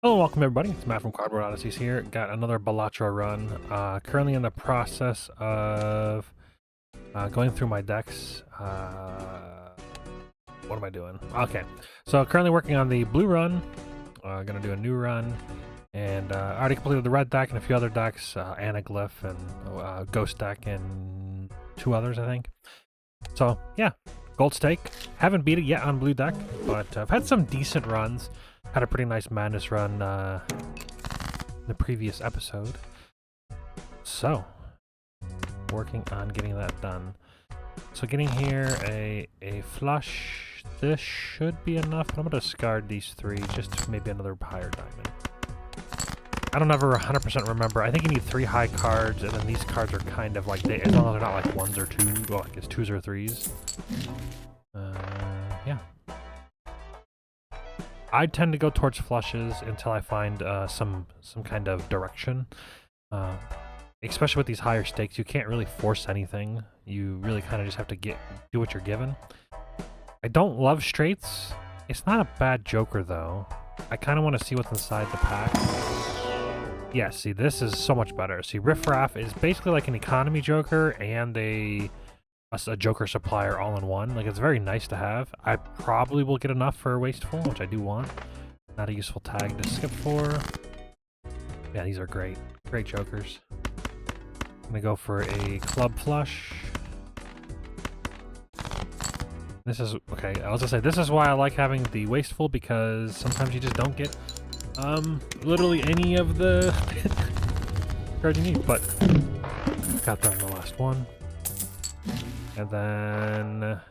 Hello, welcome everybody. It's Matt from Cardboard Odysseys here. Got another Balatro run. Currently in the process of going through my decks. What am I doing? Okay, so currently working on the blue run. Gonna do a new run, and I already completed the red deck and a few other decks, Anaglyph and Ghost deck and two others, I think. So yeah, gold stake. Haven't beat it yet on blue deck, but I've had some decent runs. Had a pretty nice madness run in the previous episode. So, working on getting that done. So getting here a flush. This should be enough, but I'm going to discard these three, just maybe another higher diamond. I don't ever 100% remember. I think you need 3 high cards, and then these cards are kind of like, as long as they're not like 1s or 2s, well, I guess 2s or 3s. Yeah. I tend to go towards flushes until I find some kind of direction. Especially with these higher stakes, you can't really force anything. You really kind of just have to do what you're given. I don't love straights. It's not a bad joker though. I kind of want to see what's inside the pack. Yeah, see, this is so much better. See, Riff Raff is basically like an economy joker and a joker supplier all in one. Like, it's very nice to have. I probably will get enough for Wasteful, which I do want. Not a useful tag to skip for. Yeah, these are great. Great jokers. I'm gonna go for a club flush. This is, okay, I was gonna say, this is why I like having the Wasteful, because sometimes you just don't get, literally any of the cards you need, but got that in the last one. And then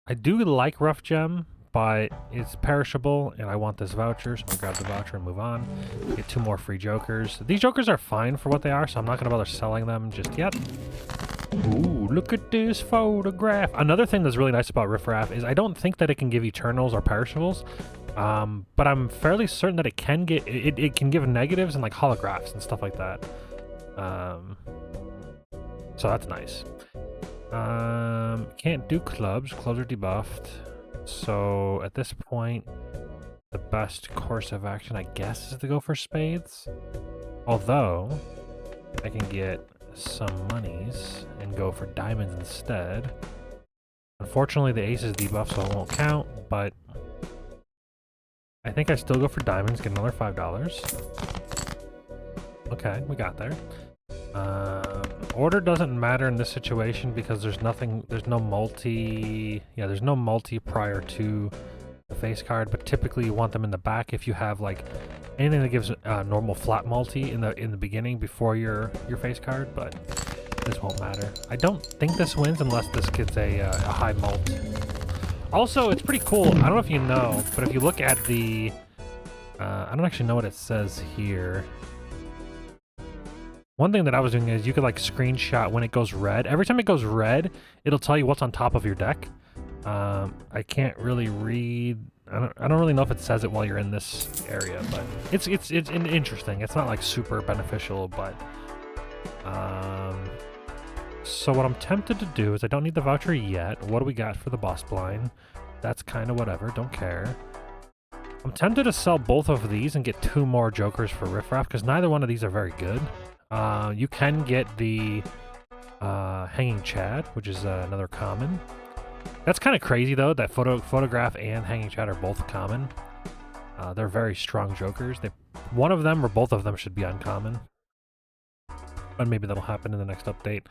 I do like Rough Gem, but it's perishable, and I want this voucher, so I'll grab the voucher and move on. Get 2 more free jokers. These jokers are fine for what they are, so I'm not going to bother selling them just yet. Ooh, look at this photograph. Another thing that's really nice about Riff Raff is I don't think that it can give Eternals or perishables, but I'm fairly certain that it can it can give negatives and like holographs and stuff like that. So that's nice. Can't do clubs. Clubs are debuffed. So at this point, the best course of action, I guess, is to go for spades. Although, I can get some monies and go for diamonds instead. Unfortunately, the ace is debuffed, so it won't count, but I think I still go for diamonds, get another $5. Okay, we got there. Order doesn't matter in this situation because there's no multi prior to the face card, but typically you want them in the back if you have like anything that gives normal flat multi in the beginning before your face card, but this won't matter. I don't think this wins unless this gets a high mult. Also, it's pretty cool. I don't know if you know, but if you look at the I don't actually know what it says here. One thing that I was doing is you could like screenshot when it goes red. Every time it goes red, it'll tell you what's on top of your deck. I can't really read. I don't really know if it says it while you're in this area, but it's interesting. It's not like super beneficial, but so what I'm tempted to do is I don't need the voucher yet. What do we got for the boss blind? That's kind of whatever. Don't care. I'm tempted to sell both of these and get 2 more jokers for Riff Raff because neither one of these are very good. You can get the Hanging Chad, which is another common. That's kind of crazy though, that Photograph and Hanging Chad are both common. They're very strong jokers. One of them or both of them should be uncommon. But maybe that'll happen in the next update.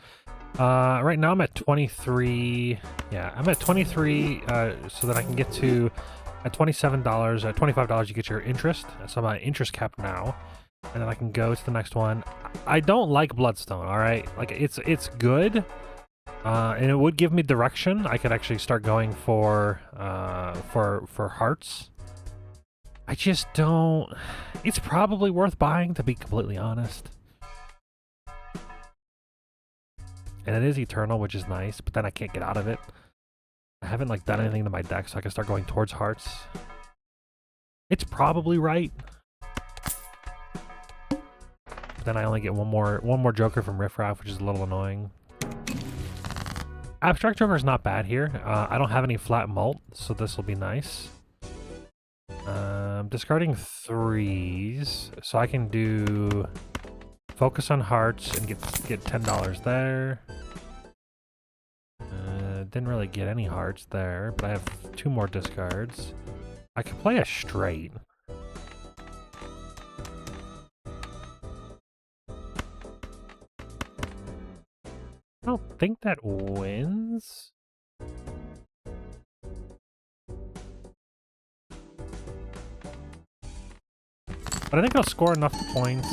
Right now I'm at 23. Yeah, I'm at 23 so that I can get to at $27, $25 you get your interest. So I'm at interest cap now. And then I can go to the next one. I don't like Bloodstone, alright? Like, it's good. And it would give me direction. I could actually start going for hearts. I just don't... It's probably worth buying, to be completely honest. And it is Eternal, which is nice, but then I can't get out of it. I haven't, like, done anything to my deck, so I can start going towards hearts. It's probably right. Then I only get one more joker from Riff Raff, which is a little annoying. Abstract Joker is not bad here. I don't have any flat mult, so this will be nice. Discarding 3s, so I can do focus on hearts and get $10 there. Didn't really get any hearts there, but I have 2 more discards. I could play a straight. I don't think that wins. But I think I'll score enough points.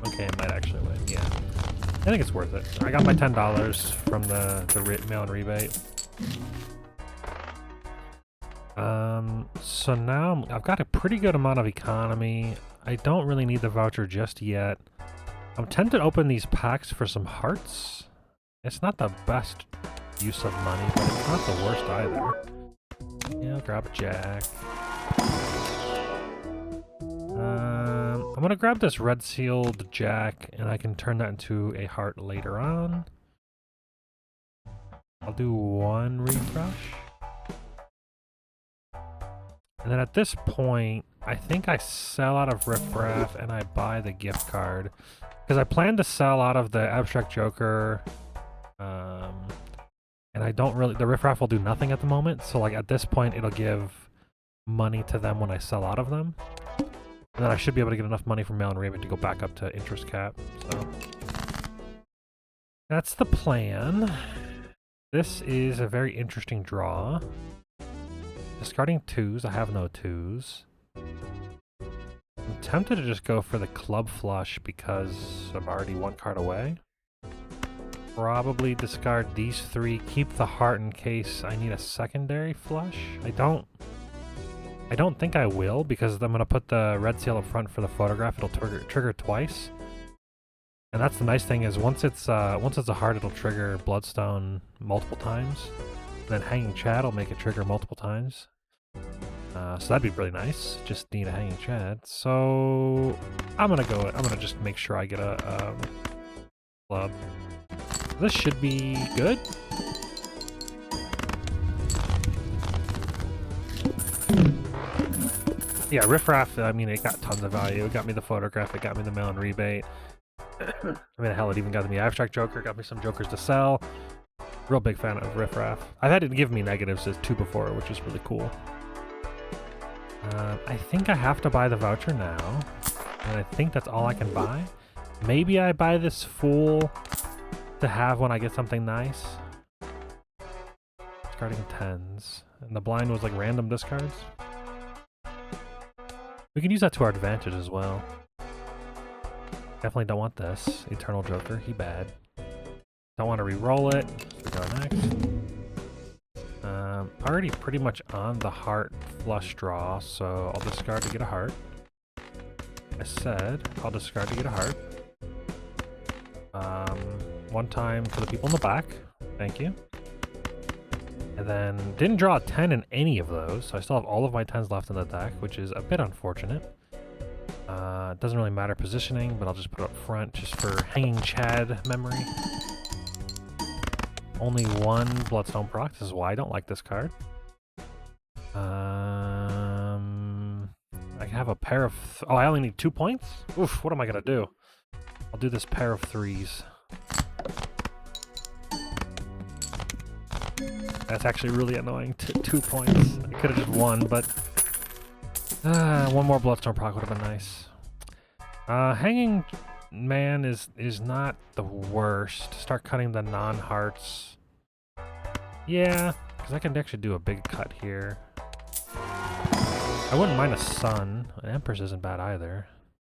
Okay, it might actually win, yeah. I think it's worth it. I got my $10 from the mail-in rebate. So now I've got a pretty good amount of economy. I don't really need the voucher just yet. I'm tempted to open these packs for some hearts. It's not the best use of money, but it's not the worst either. Yeah, I'll grab a jack. I'm gonna grab this red sealed jack, and I can turn that into a heart later on. I'll do 1 refresh. And then at this point, I think I sell out of Riffraff and I buy the gift card. Because I plan to sell out of the Abstract Joker. And I don't really... The Riffraff will do nothing at the moment. So like at this point, it'll give money to them when I sell out of them. And then I should be able to get enough money from Mail and Rebate to go back up to interest cap. So that's the plan. This is a very interesting draw. Discarding 2s, I have no 2s. I'm tempted to just go for the club flush because I'm already 1 card away. Probably discard these 3, keep the heart in case I need a secondary flush. I don't think I will because I'm going to put the red seal up front for the photograph. It'll trigger twice. And that's the nice thing is once it's a heart, it'll trigger Bloodstone multiple times. Then Hanging Chad will make it trigger multiple times. So that'd be really nice. Just need a Hanging Chad. So I'm gonna just make sure I get a club. This should be good. Yeah, Riffraff, I mean, it got tons of value. It got me the photograph, it got me the mail and rebate. I mean, hell, it even got me the Abstract Joker, got me some Jokers to sell. Real big fan of Riffraff. I've had it give me negatives as 2 before, which is really cool. I think I have to buy the voucher now. And I think that's all I can buy. Maybe I buy this Fool to have when I get something nice. Discarding 10s. And the blind was like random discards. We can use that to our advantage as well. Definitely don't want this. Eternal Joker, he bad. Don't want to re-roll it. We go next. Already pretty much on the heart flush draw, so I'll discard to get a heart. I said I'll discard to get a heart. 1 time for the people in the back. Thank you. And then didn't draw a 10 in any of those, so I still have all of my 10s left in the deck, which is a bit unfortunate. It doesn't really matter positioning, but I'll just put it up front just for Hanging Chad memory. Only 1 Bloodstone proc. This is why I don't like this card. I can have a pair of... Oh, I only need 2 points? Oof, what am I going to do? I'll do this pair of 3s. That's actually really annoying. 2 points. I could have just won, but... 1 more Bloodstone proc would have been nice. Hanging Man is not the worst. Start cutting the non-hearts. Yeah, because I can actually do a big cut here. I wouldn't mind a Sun. An Empress isn't bad either.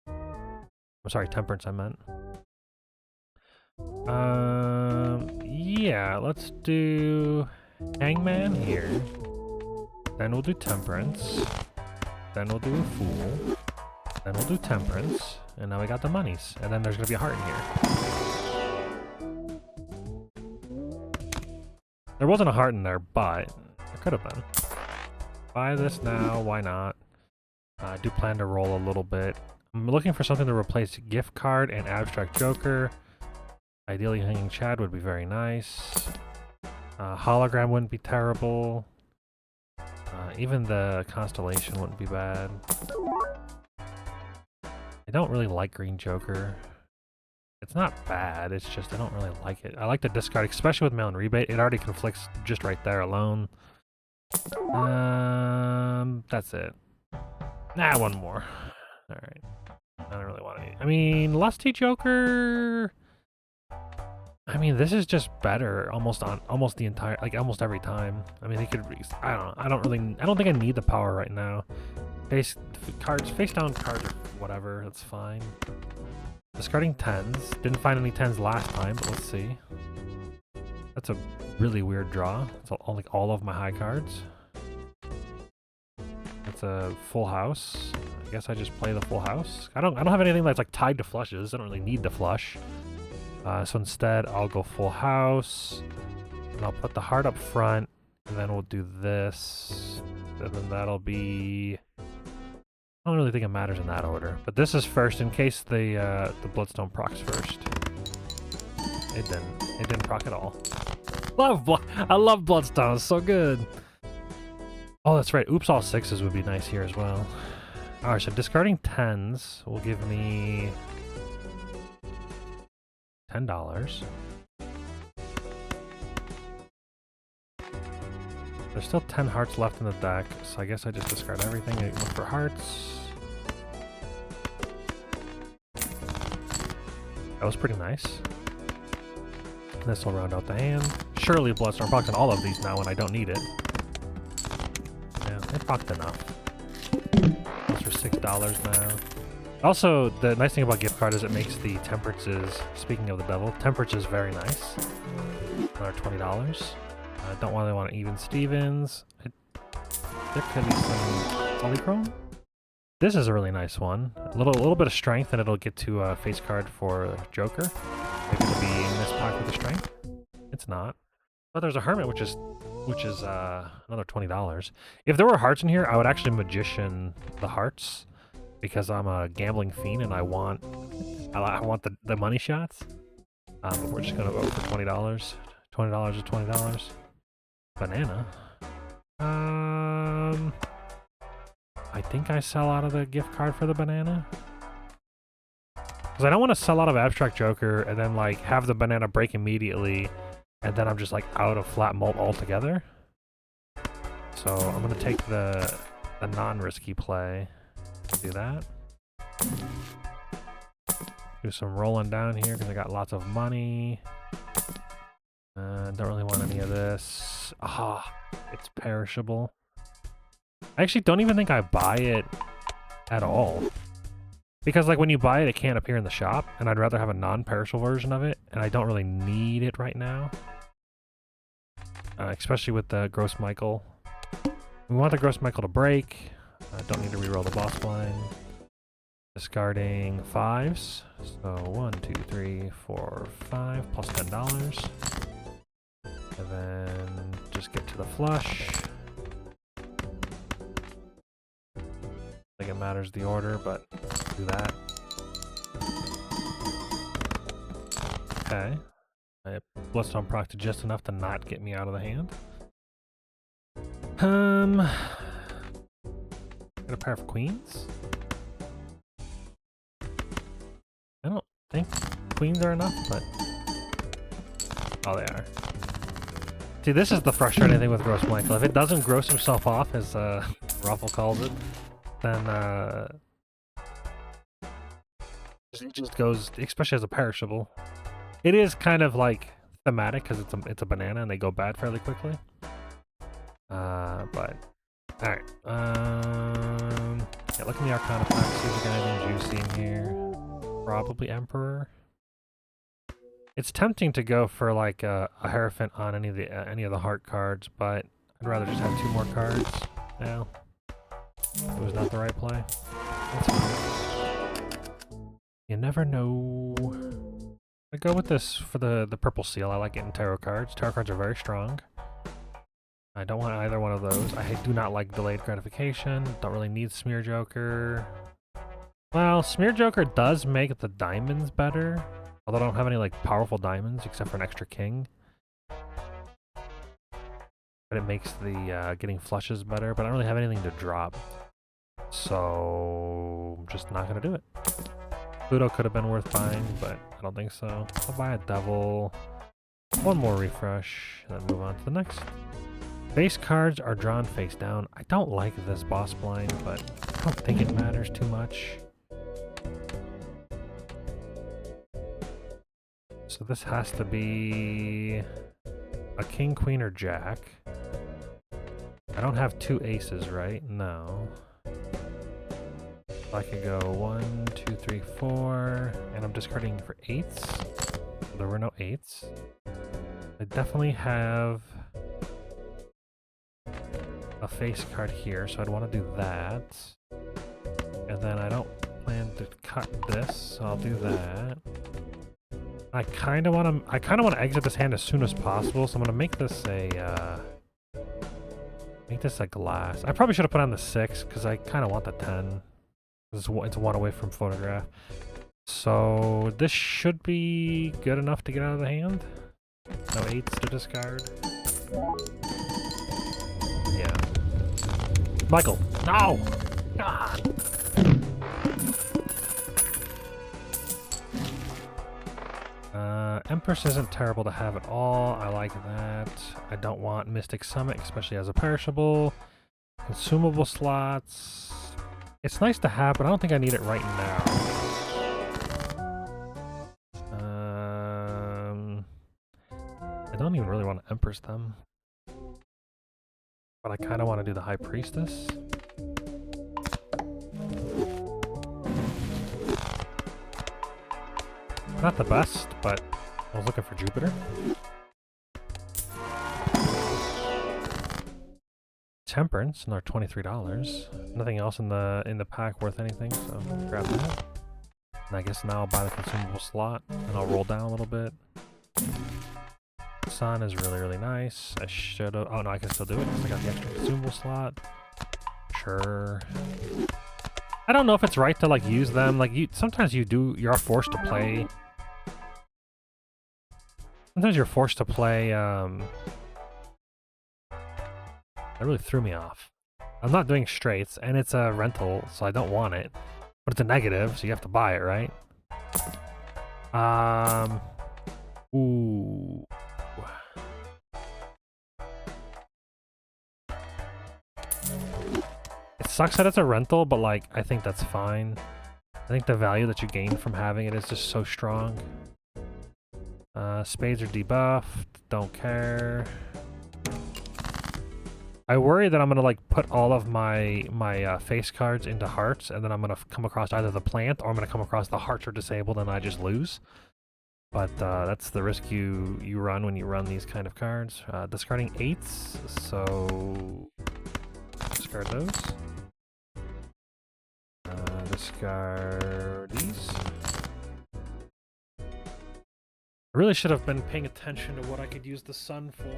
I'm sorry, Temperance I meant. Yeah, let's do Hangman here. Then we'll do Temperance. Then we'll do a Fool. Then we'll do Temperance. And now we got the monies. And then there's going to be a heart in here. There wasn't a heart in there, but there could have been. Buy this now, why not? I do plan to roll a little bit. I'm looking for something to replace Gift Card and Abstract Joker. Ideally, Hanging Chad would be very nice. Hologram wouldn't be terrible. even the Constellation wouldn't be bad. I don't really like Green Joker. It's not bad, it's just I don't really like it. I like to discard, especially with mail and rebate. It already conflicts just right there alone. That's it. Nah, one more. Alright. I don't really want any. I mean, Lusty Joker... I mean, this is just better almost the entire, like almost every time. I mean, they could, I don't know. I don't think I need the power right now. Face down cards or whatever, that's fine. Discarding 10s. Didn't find any 10s last time, but let's see. That's a really weird draw. It's like all of my high cards. That's a full house. I guess I just play the full house. I don't have anything that's like tied to flushes. I don't really need the flush. So instead, I'll go full house, and I'll put the heart up front, and then we'll do this, and then that'll be... I don't really think it matters in that order, but this is first in case the Bloodstone procs first. It didn't proc at all. I love Bloodstone, it's so good. Oh, that's right. Oops, all 6s would be nice here as well. Alright, so discarding 10s will give me $10. There's still 10 hearts left in the deck, so I guess I just discard everything and look for hearts. That was pretty nice. This will round out the hand. Surely Bloodstone. I'm proccing all of these now when I don't need it. Yeah, it procced enough. Those for $6 now. Also, the nice thing about gift card is it makes the temperances, speaking of the devil, temperances very nice. Another $20. I don't really want even Stevens. There could be some polychrome. This is a really nice one. A little bit of strength, and it'll get to a face card for Joker. Maybe it'll be in this pack with the strength. It's not. But there's a Hermit, which is another $20. If there were hearts in here, I would actually Magician the hearts, because I'm a gambling fiend and I want the money shots. But we're just gonna vote for $20. $20 is $20. Banana. I think I sell out of the gift card for the banana. Because I don't want to sell out of Abstract Joker and then like have the banana break immediately and then I'm just like out of flat mult altogether. So I'm going to take the non-risky play. Do that. Do some rolling down here because I got lots of money. Don't really want any of this. Ah, it's perishable. I actually don't even think I buy it at all. Because like when you buy it, it can't appear in the shop, and I'd rather have a non-perishable version of it, and I don't really need it right now. Especially with the Gross Michael. We want the Gross Michael to break. I don't need to reroll the boss blind. Discarding 5s. So 1, 2, 3, 4, 5, plus $10. And then just get to the flush. I think it matters the order, but do that. Okay. I Bloodstone procced just enough to not get me out of the hand. Get a pair of queens. I don't think queens are enough, but oh, they are. See, this is the frustrating thing with Gross Michael. If it doesn't gross himself off, as Ruffle calls it, then it just goes, especially as a perishable. It is kind of like thematic because it's a banana and they go bad fairly quickly. But alright. Yeah, look in the Arcana pack, see if we got anything juicy in here. Probably Emperor. It's tempting to go for like a Hierophant on any of the heart cards, but I'd rather just have 2 more cards now. It was not the right play. That's fine. You never know. I go with this for the purple seal. I like getting tarot cards. Tarot cards are very strong. I don't want either one of those. I do not like delayed gratification. Don't really need Smear Joker. Well, Smear Joker does make the diamonds better. Although I don't have any like powerful diamonds except for an extra king. but it makes the getting flushes better, but I don't really have anything to drop. So I'm just not gonna do it. Pluto could have been worth buying, but I don't think so. I'll buy a Devil, one more refresh, and then move on to the next. Base cards are drawn face down. I don't like this boss blind, but I don't think it matters too much. So this has to be a king, queen, or jack. I don't have two aces, right? No. I could go 1, 2, 3, 4, and I'm discarding for 8s. There were no 8s. I definitely have a face card here, so I'd want to do that. And then I don't plan to cut this, so I'll do that. I kind of want to exit this hand as soon as possible, so I'm going to make this a glass. I probably should have put on the 6 because I kind of want the 10. It's one away from photograph. So this should be good enough to get out of the hand. No 8s to discard. Yeah. Michael, no! God! Empress isn't terrible to have at all. I like that. I don't want Mystic Summit, especially as a perishable. Consumable slots. It's nice to have, but I don't think I need it right now. I don't even really want to Empress them. But I kind of want to do the High Priestess. Not the best, but I was looking for Jupiter. Temperance, another $23. Nothing else in the pack worth anything, so grab that. And I guess now I'll buy the consumable slot, and I'll roll down a little bit. Sun is really, really nice. I should have... Oh no, I can still do it because I got the extra consumable slot. Sure. I don't know if it's right to like use them. Like sometimes you're forced to play. Sometimes you're forced to play. That really threw me off. I'm not doing straights, and it's a rental, so I don't want it. But it's a negative, so you have to buy it, right? Ooh. It sucks that it's a rental, but like, I think that's fine. I think the value that you gain from having it is just so strong. Spades are debuffed. Don't care. I worry that I'm gonna like put all of my face cards into hearts, and then I'm gonna come across either the plant or I'm gonna come across the hearts are disabled and I just lose. But that's the risk you run when you run these kind of cards. Discarding 8s, so discard those. Discard these. I really should have been paying attention to what I could use the sun for.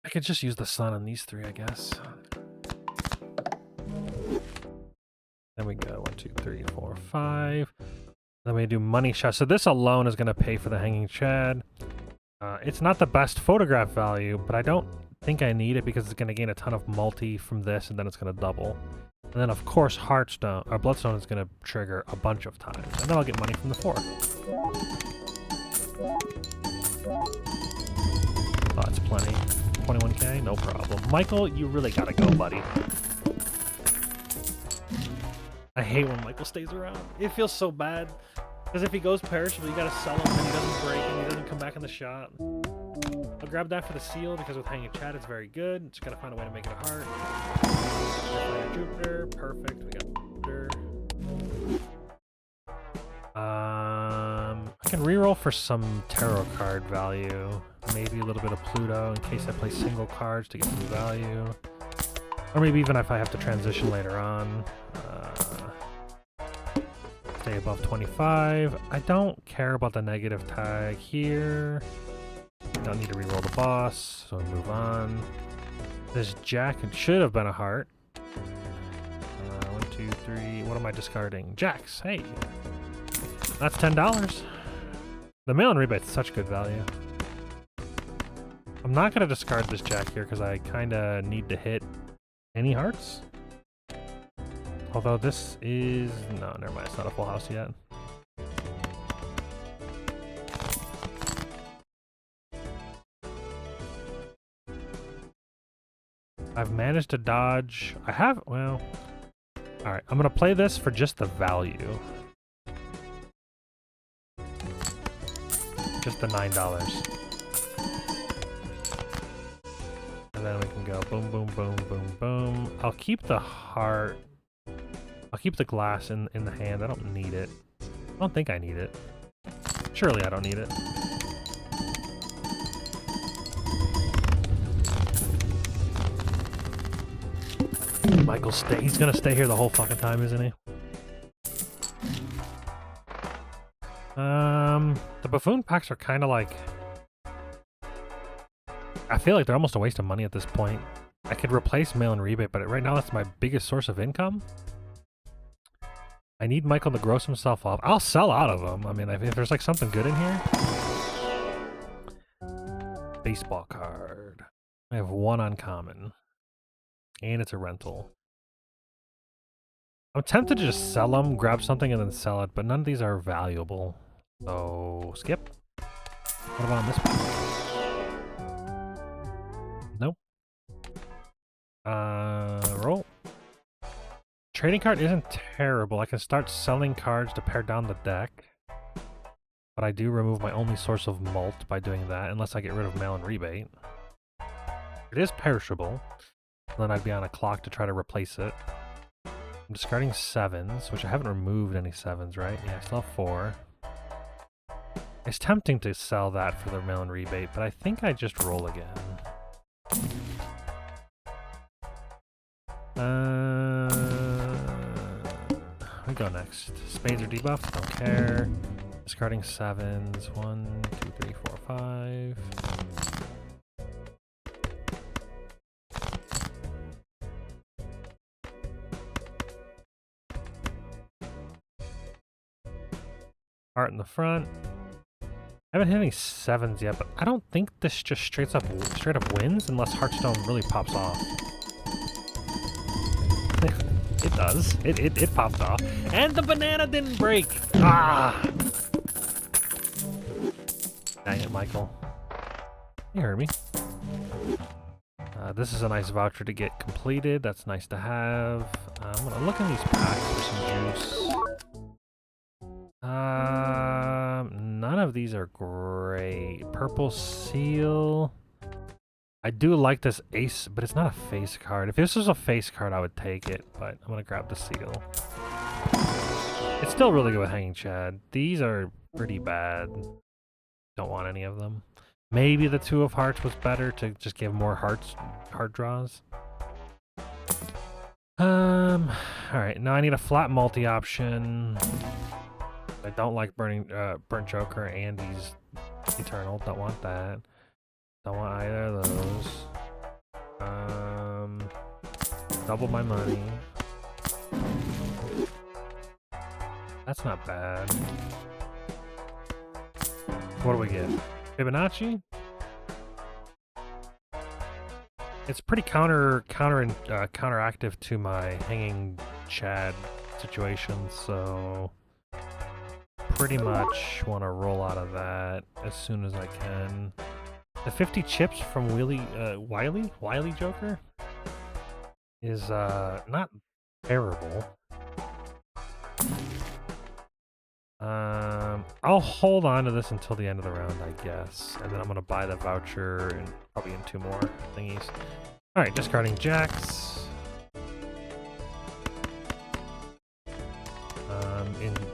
I could just use the sun on these 3, I guess. Then we go 1, 2, 3, 4, 5. Then we do money shot. So this alone is going to pay for the hanging Chad. It's not the best photograph value, but I don't think I need it because it's going to gain a ton of multi from this, and then it's going to double. And then of course Heartstone or Bloodstone is going to trigger a bunch of times, and then I'll get money from the 4. Oh, that's plenty. 21k, no problem. Michael, you really gotta go, buddy. I hate when Michael stays around. It feels so bad. Because if he goes perishable, you gotta sell him and he doesn't break and he doesn't come back in the shot. I'll grab that for the seal because with Hanging Chat it's very good. Just gotta find a way to make it a heart. Jupiter, perfect. We got Jupiter. I can reroll for some tarot card value. Maybe a little bit of Pluto in case I play single cards to get some value. Or maybe even if I have to transition later on. Stay above 25. I don't care about the negative tag here. Don't need to reroll the boss, so move on. This Jack should have been a heart. 1, 2, 3. What am I discarding? Jacks. Hey. That's $10. The mail-in rebate's such good value. I'm not gonna discard this jack here because I kinda need to hit any hearts. Although this is... no, never mind, it's not a full house yet. I've managed to dodge... I have... well... alright, I'm gonna play this for just the value. Just the $9. And then we can go boom, boom, boom, boom, boom. I'll keep the heart. I'll keep the glass in the hand. I don't need it. I don't think I need it. Surely I don't need it. He's gonna stay here the whole fucking time, isn't he? The buffoon packs are kind of like... I feel like they're almost a waste of money at this point. I could replace mail and rebate, but right now that's my biggest source of income. I need Michael to gross himself off. I'll sell out of them. I mean, if there's like something good in here. Baseball card. I have one uncommon. And it's a rental. I'm tempted to just sell them, grab something, and then sell it, but none of these are valuable. So, skip. What about on this one? Nope. Roll. Trading card isn't terrible. I can start selling cards to pare down the deck. But I do remove my only source of malt by doing that, unless I get rid of mail and rebate. It is perishable. Then I'd be on a clock to try to replace it. I'm discarding 7s, which I haven't removed any 7s, right? Yeah, I still have 4. It's tempting to sell that for the mail and rebate, but I think I just roll again. We go next. Spades are debuffed, don't care. Discarding 7s. 1, 2, 3, 4, 5. Heart in the front. I haven't hit any 7s yet, but I don't think this just straight up wins unless Heartstone really pops off. It does. It popped off. And the banana didn't break! Ah! Dang it, Michael. You heard me. This is a nice voucher to get completed. That's nice to have. I'm gonna look in these packs for some juice. None of these are great. Purple seal. I do like this ace, but it's not a face card. If this was a face card, I would take it, but I'm gonna grab the seal. It's still really good with Hanging Chad. These are pretty bad. Don't want any of them. Maybe the 2 of hearts was better to just give more heart draws. Alright, now I need a flat multi option. I don't like burnt Joker, and he's eternal. Don't want that. Don't want either of those. Double my money. That's not bad. What do we get? Fibonacci? It's pretty counteractive to my Hanging Chad situation, so pretty much want to roll out of that as soon as I can. The 50 chips from Wily Joker is not terrible. I'll hold on to this until the end of the round, I guess, and then I'm gonna buy the voucher and probably in 2 more thingies. All right, discarding jacks.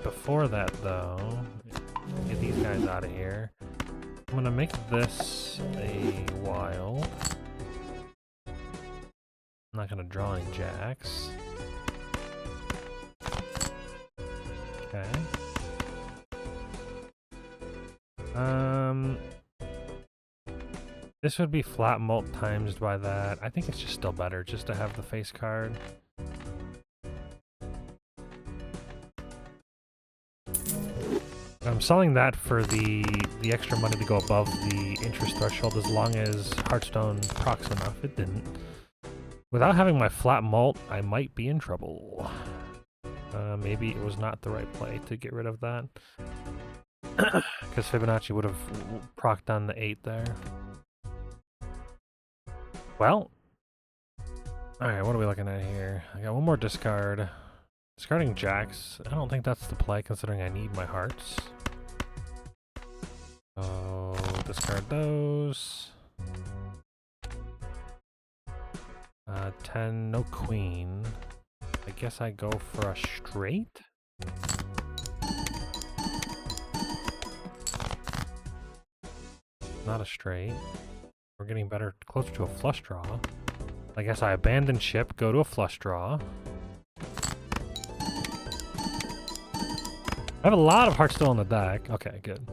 Before that, though, get these guys out of here. I'm gonna make this a wild. I'm not gonna draw any jacks. Okay. This would be flat mult times by that. I think it's just still better just to have the face card. I'm selling that for the extra money to go above the interest threshold as long as Hearthstone procs enough. It didn't. Without having my flat mult, I might be in trouble. Maybe it was not the right play to get rid of that. Because Fibonacci would have procced on the 8 there. Well. Alright, what are we looking at here? I got one more discard. Discarding jacks. I don't think that's the play considering I need my hearts. So, discard those. 10, no queen. I guess I go for a straight? Not a straight. We're getting better, closer to a flush draw. I guess I abandon ship, go to a flush draw. I have a lot of hearts still in the deck. Okay, good.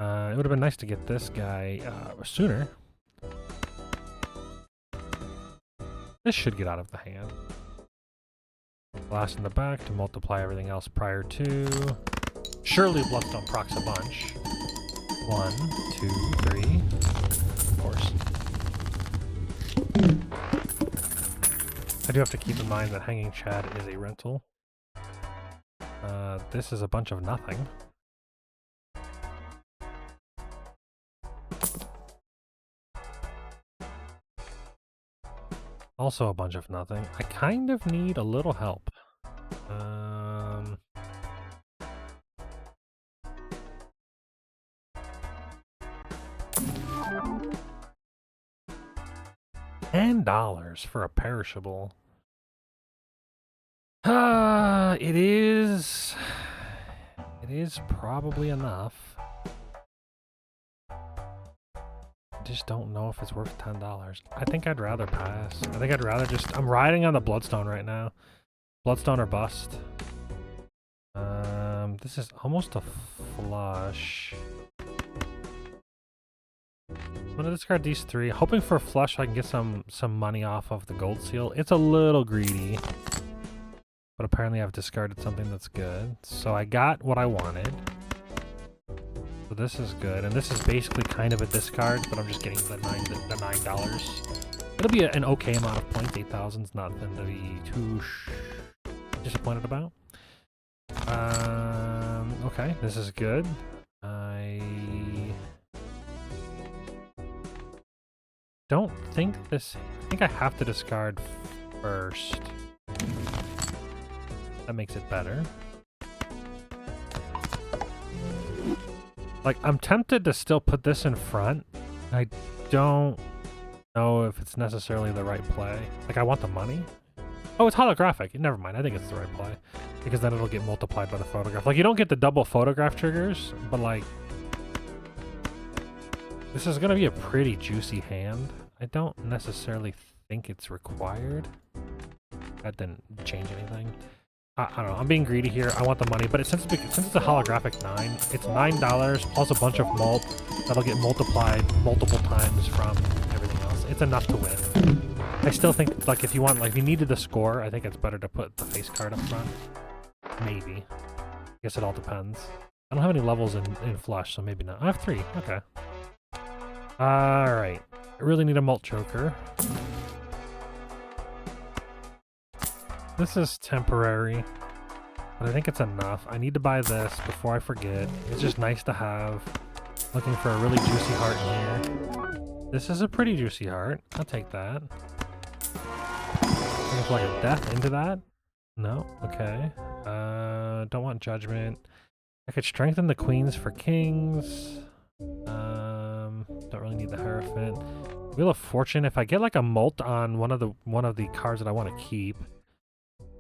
It would have been nice to get this guy sooner. This should get out of the hand. Blast in the back to multiply everything else prior to. Surely Bloodstone procs a bunch. 1, 2, 3. Of course. I do have to keep in mind that Hanging Chad is a rental. This is a bunch of nothing. Also a bunch of nothing. I kind of need a little help. $10 for a perishable. It is probably enough. Just don't know if it's worth $10. I think I'd rather pass. I think I'd rather just... I'm riding on the Bloodstone right now. Bloodstone or bust. This is almost a flush. I'm gonna discard these 3, hoping for a flush so I can get some money off of the gold seal. It's a little greedy, but apparently I've discarded something that's good. So I got what I wanted. So this is good, and this is basically kind of a discard, but I'm just getting the $9. It'll be an okay amount of points. 8,000's nothing to be too disappointed about. Okay, this is good. I don't think this... I think I have to discard first. That makes it better. Like, I'm tempted to still put this in front. I don't know if it's necessarily the right play. Like, I want the money. Oh, it's holographic. Never mind. I think it's the right play. Because then it'll get multiplied by the photograph. Like, you don't get the double photograph triggers, but, like... This is going to be a pretty juicy hand. I don't necessarily think it's required. That didn't change anything. I don't know. I'm being greedy here. I want the money, but since it's a holographic 9, it's $9 plus a bunch of mult that'll get multiplied multiple times from everything else. It's enough to win. I still think, like, if you needed the score, I think it's better to put the face card up front. Maybe. I guess it all depends. I don't have any levels in flush, so maybe not. I have 3. Okay. Alright. I really need a mult choker. This is temporary, but I think it's enough. I need to buy this before I forget. It's just nice to have. Looking for a really juicy heart in here. This is a pretty juicy heart. I'll take that. Looking for like a death into that? No? Okay. Don't want judgment. I could strengthen the queens for kings. Don't really need the Hierophant. Wheel of Fortune. If I get like a mult on one of the cards that I want to keep,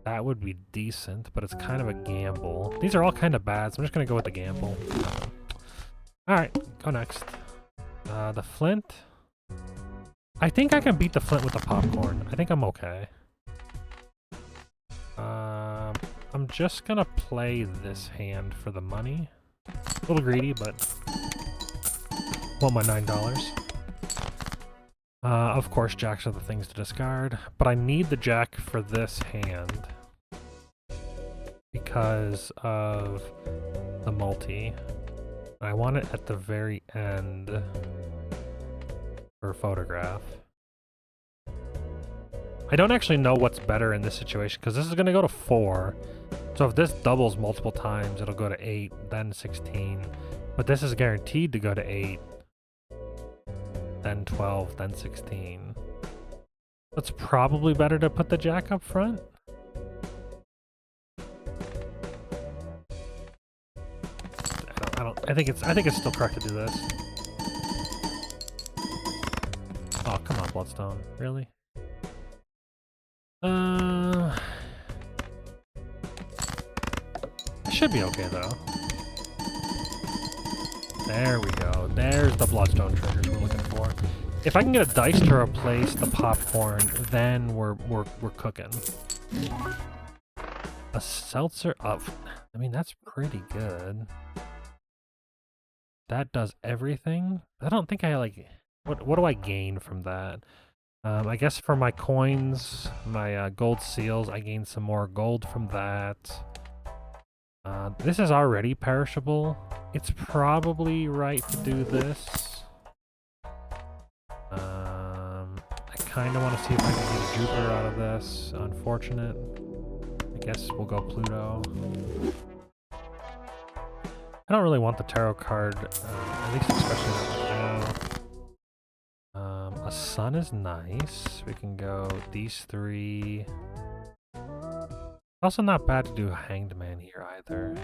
that would be decent, but it's kind of a gamble. These are all kind of bad, so I'm just going to go with the gamble. Alright, go next. The Flint. I think I can beat the Flint with the Popcorn. I think I'm okay. I'm just going to play this hand for the money. A little greedy, but want my $9. Of course, jacks are the things to discard, but I need the jack for this hand because of the multi. I want it at the very end for photograph. I don't actually know what's better in this situation because this is going to go to 4. So if this doubles multiple times, it'll go to 8, then 16. But this is guaranteed to go to 8, then 12, then 16. It's probably better to put the jack up front. I think it's still correct to do this. Oh, come on, Bloodstone. Really? It should be okay though. There we go. There's the Bloodstone triggers we're looking for. If I can get a dice to replace the popcorn, then we're cooking. A seltzer up. I mean, that's pretty good. That does everything. I don't think I like. What do I gain from that? I guess for my coins, my gold seals, I gain some more gold from that. This is already perishable. It's probably right to do this. I kind of want to see if I can get a Jupiter out of this. Unfortunate. I guess we'll go Pluto. I don't really want the tarot card, at least especially right now. A sun is nice. We can go these 3. Also not bad to do a Hanged Man here either.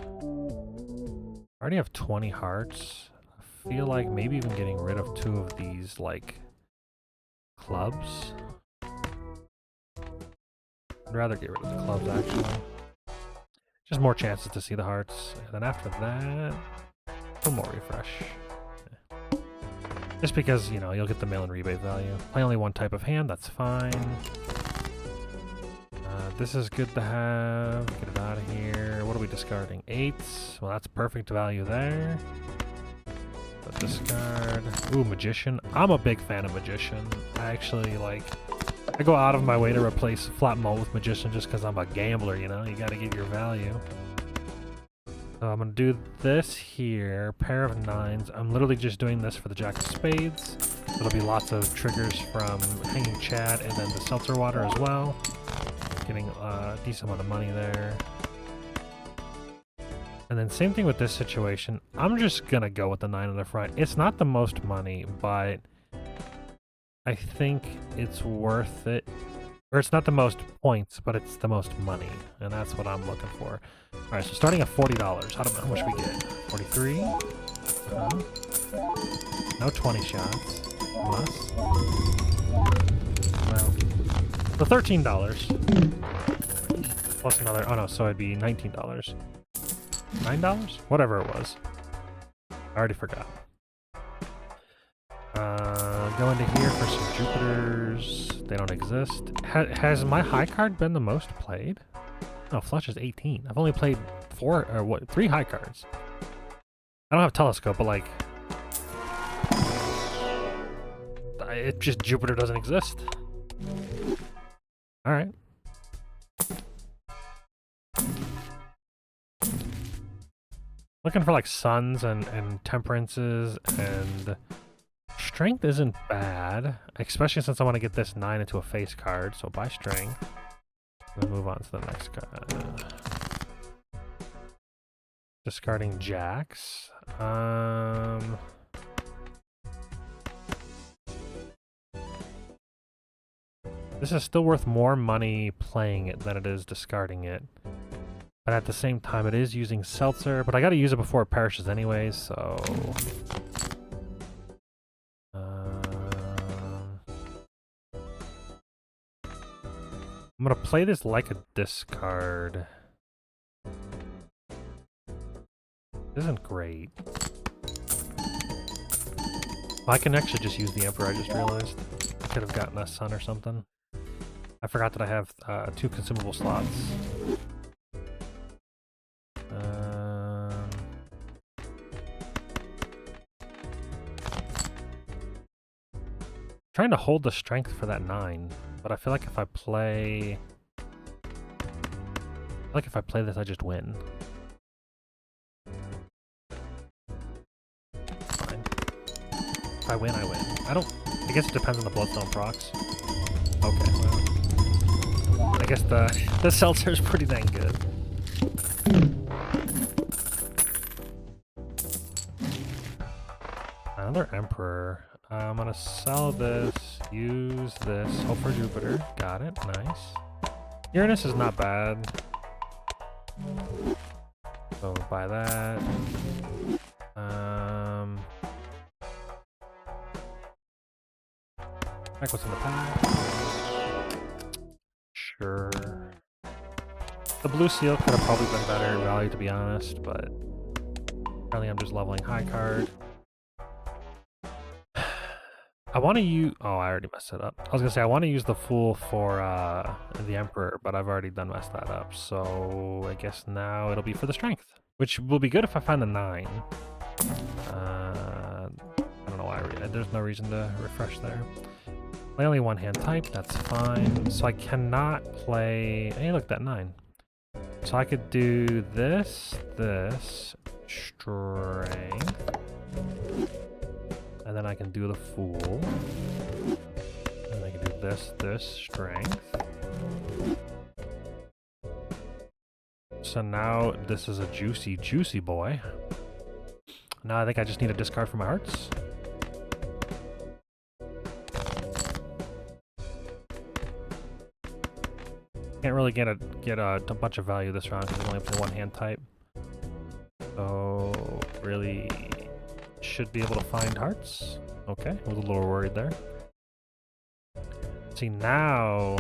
I already have 20 hearts. I feel like maybe even getting rid of 2 of these, like, clubs. I'd rather get rid of the clubs, actually. Just more chances to see the hearts. And then after that, one more refresh. Just because, you know, you'll get the mail-in rebate value. Play only one type of hand, that's fine. This is good to have. Get it out of here. What are we discarding? 8s. Well, that's perfect value there. But discard. Ooh, Magician. I'm a big fan of Magician. I actually, like... I go out of my way to replace Flat Mult with Magician just because I'm a gambler, you know? You gotta get your value. So I'm gonna do this here. Pair of 9s. I'm literally just doing this for the Jack of Spades. There'll be lots of triggers from Hanging Chad and then the Seltzer Water as well. Getting a decent amount of money there. And then same thing with this situation. I'm just gonna go with the 9 on the front. It's not the most money, but I think it's worth it. Or it's not the most points, but it's the most money. And that's what I'm looking for. Alright, so starting at $40. How much we get? 43? No 20 shots. Plus. Well, so $13. Plus another, oh no, so it'd be $19. $9? Whatever it was. I already forgot. Go into here for some Jupiters. They don't exist. Has my high card been the most played? No, Flush is 18. I've only played 3 high cards. I don't have Telescope, but like... It just, Jupiter doesn't exist. Alright. Looking for like Suns and Temperances, and Strength isn't bad, especially since I want to get this 9 into a face card, so buy Strength. Then move on to the next card. Discarding Jacks. This is still worth more money playing it than it is discarding it. But at the same time, it is using Seltzer, but I gotta use it before it perishes anyways, so... I'm gonna play this like a discard. Isn't great. I can actually just use the Emperor, I just realized. I could have gotten a Sun or something. I forgot that I have 2 consumable slots. Trying to hold the Strength for that 9, but I feel like if I play... this, I just win. I win, I win. I guess it depends on the Bloodstone procs. Okay, well. I guess the seltzer's pretty dang good. Another Emperor. I'm gonna sell this, use this, hope for Jupiter. Got it, nice. Uranus is not bad. So buy that. Like what's in the pack? Sure. The blue seal could have probably been better value, to be honest, but apparently I'm just leveling high card. I want to use... Oh, I already messed it up. I was going to say, I want to use the Fool for the Emperor, but I've already done messed that up. So I guess now it'll be for the Strength, which will be good if I find the 9. I don't know why. There's no reason to refresh there. Play only one hand type, that's fine. So I cannot play... Hey, look, that 9. So I could do this, Strength. And then I can do the Fool. And I can do this, Strength. So now this is a juicy, juicy boy. Now I think I just need a discard for my hearts. Can't really get a bunch of value this round because I only play one hand type. So really should be able to find hearts. Okay, I was a little worried there. See, now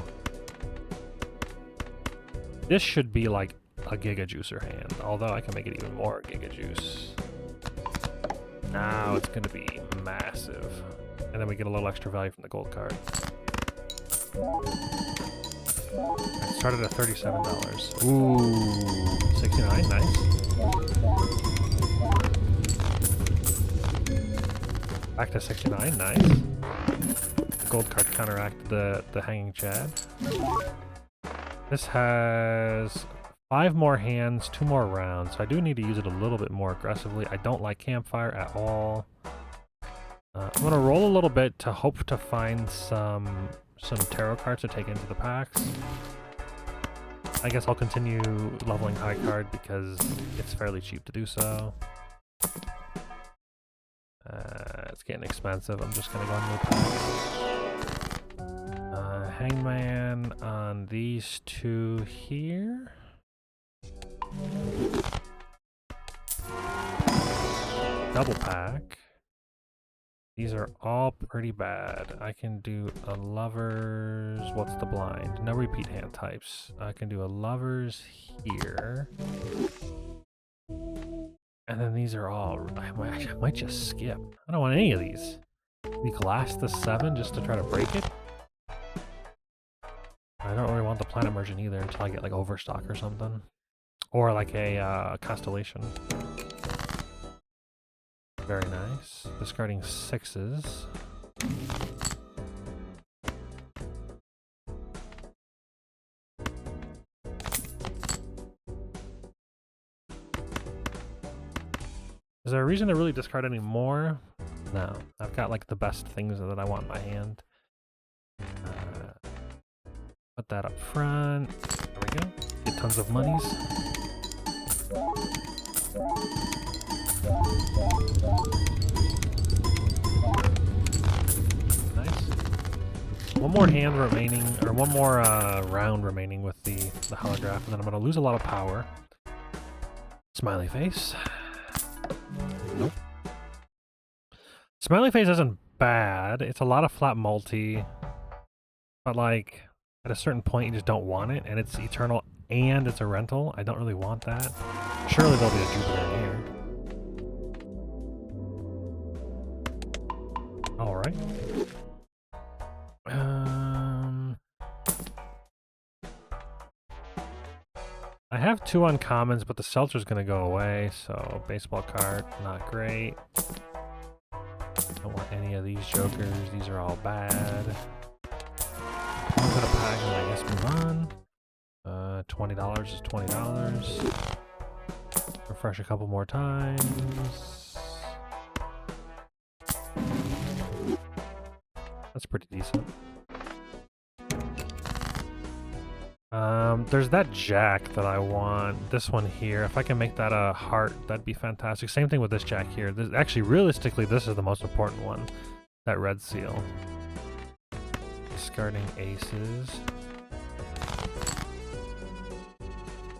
this should be like a Giga Juicer hand, although I can make it even more Giga Juice. Now it's going to be massive. And then we get a little extra value from the gold card. I started at $37. Ooh, 69, nice. Back to 69, nice. The gold card counteracted the hanging Chad. This has 5 more hands, 2 more rounds, so I do need to use it a little bit more aggressively. I don't like Campfire at all. I'm going to roll a little bit to hope to find some tarot cards to take into the packs. I guess I'll continue leveling high card because it's fairly cheap to do so. It's getting expensive. I'm just going to go on new packs. Hangman on these 2 here. Double pack. These are all pretty bad. I can do a Lovers... What's the blind? No repeat hand types. I can do a Lovers here. And then these are all... I might just skip. I don't want any of these. We glass the 7 just to try to break it. I don't really want the Planet Merchant either until I get like Overstock or something. Or like a Constellation. Very nice. Discarding 6s. Is there a reason to really discard any more? No. I've got like the best things that I want in my hand. Put that up front. There we go. Get tons of monies. Nice. One more hand remaining, or one more round remaining with the holograph, and then I'm going to lose a lot of power. Smiley face. Nope. Smiley face isn't bad. It's a lot of flat multi, but like at a certain point you just don't want it, and it's eternal and it's a rental. I don't really want that. Surely there'll be a Jupiter in here. All right. I have 2 uncommons, but the Seltzer's gonna go away, so baseball card, not great. Don't want any of these jokers, these are all bad. I'm gonna pack and I guess move on. $20 is $20. Refresh a couple more times. That's pretty decent. There's that jack that I want. This one here. If I can make that a heart, that'd be fantastic. Same thing with this jack here. This, actually, realistically, this is the most important one. That red seal. Discarding aces.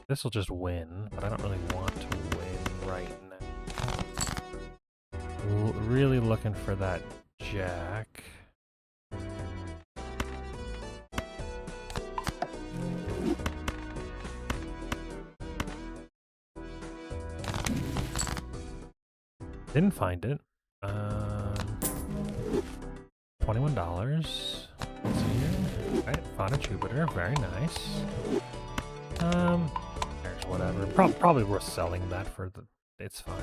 This will just win, but I don't really want to win right now. Really looking for that jack. Didn't find it. $21. Let's see here. Alright, found a Jupiter. Very nice. There's whatever. Probably worth selling that for the... It's fine.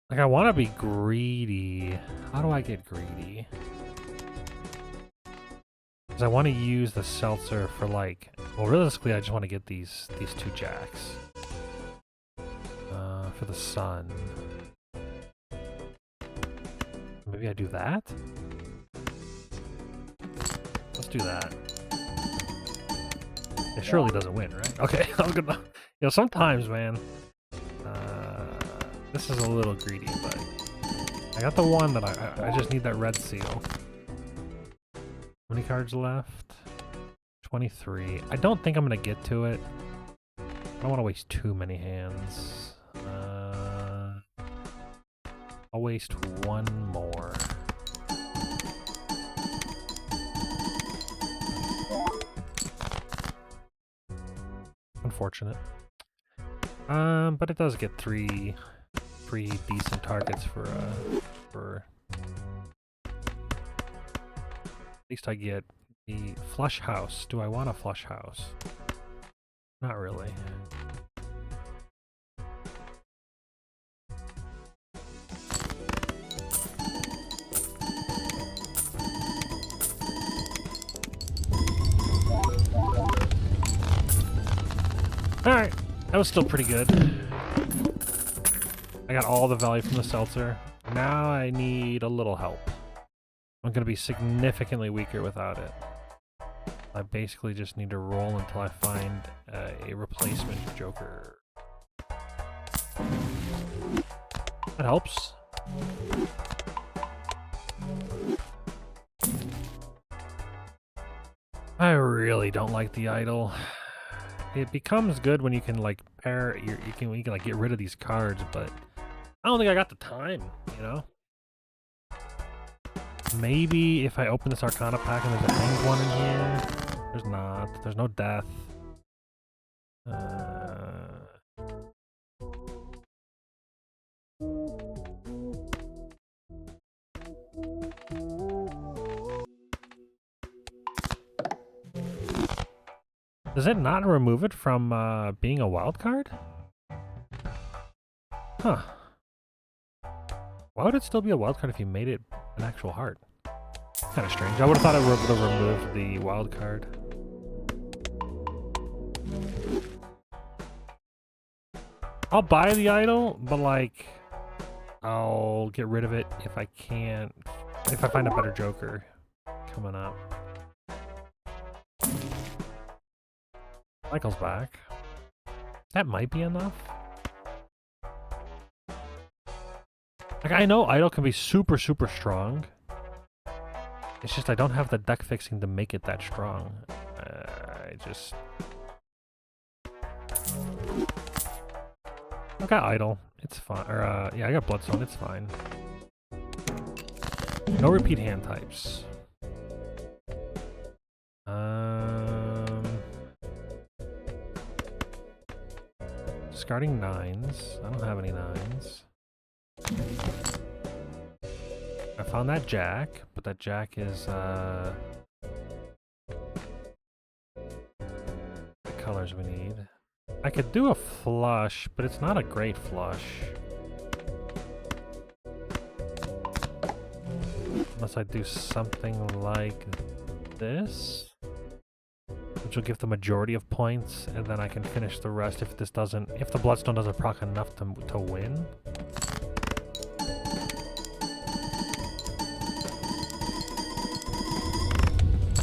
Like, I want to be greedy. How do I get greedy? Because I want to use the seltzer for, like... Well, realistically, I just want to get these two jacks. For the sun. Maybe I do that? Let's do that. It surely doesn't win, right? Okay, I'm gonna... You know, sometimes, man... this is a little greedy, but... I got the one that I just need that red seal. How many cards left? 23. I don't think I'm gonna get to it. I don't want to waste too many hands. I'll waste one more. Unfortunate. But it does get three decent targets for at least I get the flush house. Do I want a flush house? Not really. Alright, that was still pretty good. I got all the value from the seltzer. Now I need a little help. I'm going to be significantly weaker without it. I basically just need to roll until I find a replacement Joker. That helps. I really don't like the idol. It becomes good when you can like pair you can like get rid of these cards, but I don't think I got the time, you know? Maybe if I open this Arcana pack and there's a hanged one in here. There's not. There's no death. Does it not remove it from being a wild card? Huh. Why would it still be a wild card if you made it an actual heart? Kind of strange. I would have thought it would have removed the wild card. I'll buy the idol, but like, I'll get rid of it if I can't, if I find a better Joker coming up. Michael's back. That might be enough. Like, I know idol can be super, super strong. It's just I don't have the deck fixing to make it that strong. I got idol. It's fine. Or, yeah, I got Bloodstone. It's fine. No repeat hand types. Discarding 9s. I don't have any 9s. I found that jack, but that jack is, the colors we need. I could do a flush, but it's not a great flush. Unless I do something like this, which will give the majority of points, and then I can finish the rest if this doesn't, if the Bloodstone doesn't proc enough to win.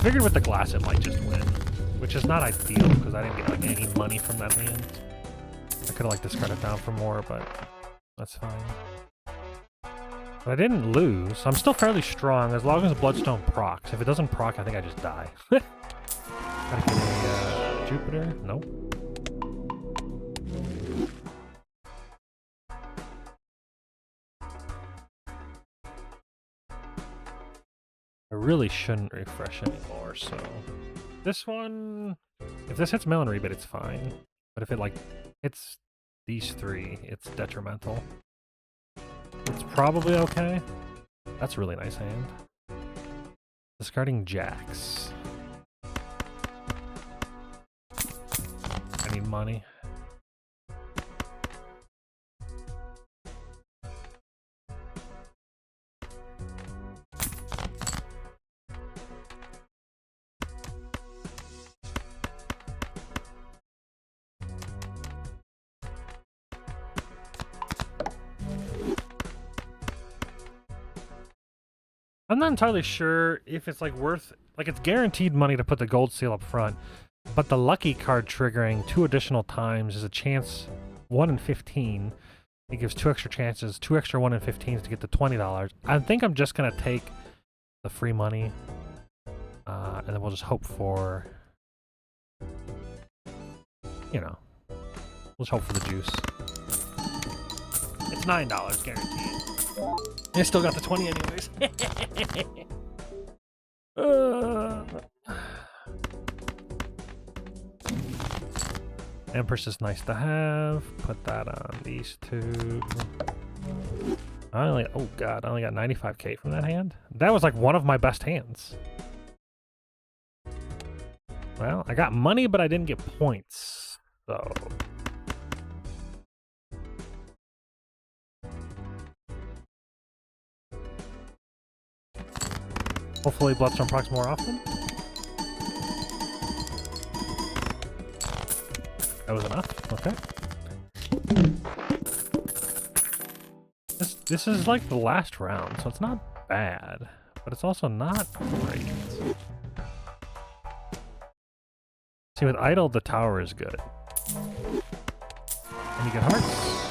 figured with the glass it might just win, which is not ideal because I didn't get like any money from that hand. I could have like discarded down for more, but that's fine. But I didn't lose, so I'm still fairly strong as long as Bloodstone procs. If it doesn't proc, I think I just die. Gotta get a Jupiter. Nope. I really shouldn't refresh anymore, so... This one... If this hits Melon Rebate, it's fine. But if it, like, hits these three, it's detrimental. It's probably okay. That's a really nice hand. Discarding jacks. I need money. I'm not entirely sure if it's like worth, like it's guaranteed money to put the gold seal up front, but the lucky card triggering 2 additional times is a chance 1 in 15. It gives 2 extra chances, 2 extra 1 in 15s to get to $20. I think I'm just gonna take the free money, and then we'll just hope for, you know, we'll just hope for the juice. It's $9 guaranteed. I still got the 20 anyways. Empress is nice to have. Put that on these two. I only, oh god, I only got 95k from that hand. That was like one of my best hands. Well, I got money, but I didn't get points. So... Hopefully Bloodstone procs more often. That was enough? Okay. This is like the last round, so it's not bad, but it's also not great. See, with Idle, the tower is good. And you get hearts.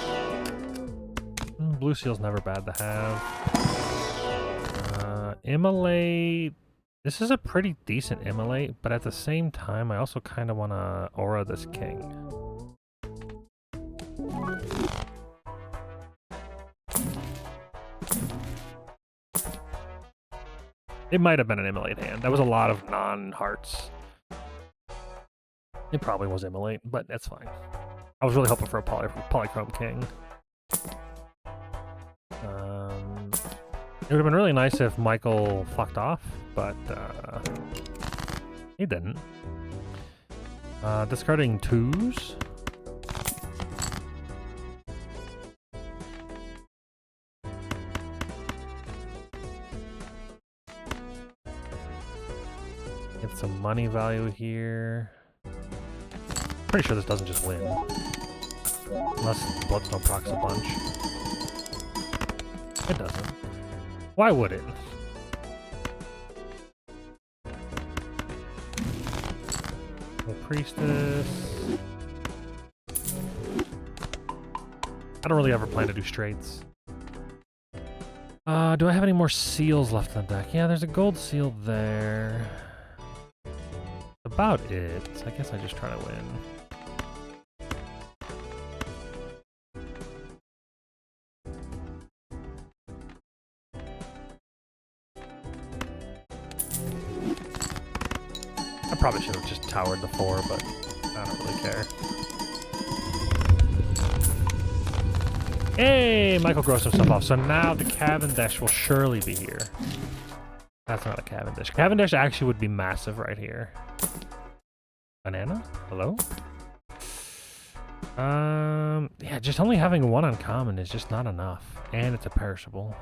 Blue seal's never bad to have. Immolate. This is a pretty decent Immolate, but at the same time, I also kind of want to aura this king. It might have been an Immolate hand. That was a lot of non-hearts. It probably was Immolate, but that's fine. I was really hoping for a Polychrome king. It would have been really nice if Michael fucked off, but he didn't. Discarding 2s. Get some money value here. Pretty sure this doesn't just win. Unless Bloodstone procs a bunch. It doesn't. Why would it? The Priestess. I don't really ever plan to do straights. Do I have any more seals left on the deck? Yeah, there's a gold seal there. About it. I guess I just try to win. I probably should have just towered the 4, but I don't really care. Hey, Michael grossed himself off. So now the Cavendish will surely be here. That's not a Cavendish. Cavendish actually would be massive right here. Banana? Hello? Yeah, just only having 1 uncommon is just not enough. And it's a perishable.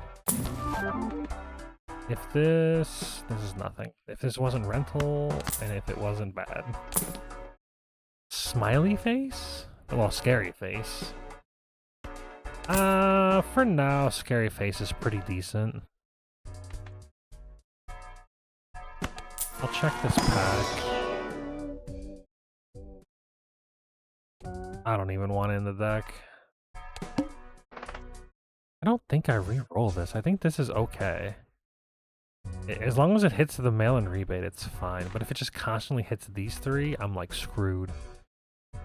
If this is nothing. If this wasn't rental, and if it wasn't bad. Smiley face? Well, scary face. For now, scary face is pretty decent. I'll check this pack. I don't even want it in the deck. I don't think I re-roll this. I think this is okay. As long as it hits the mail-in rebate, it's fine. But if it just constantly hits these three, I'm like screwed.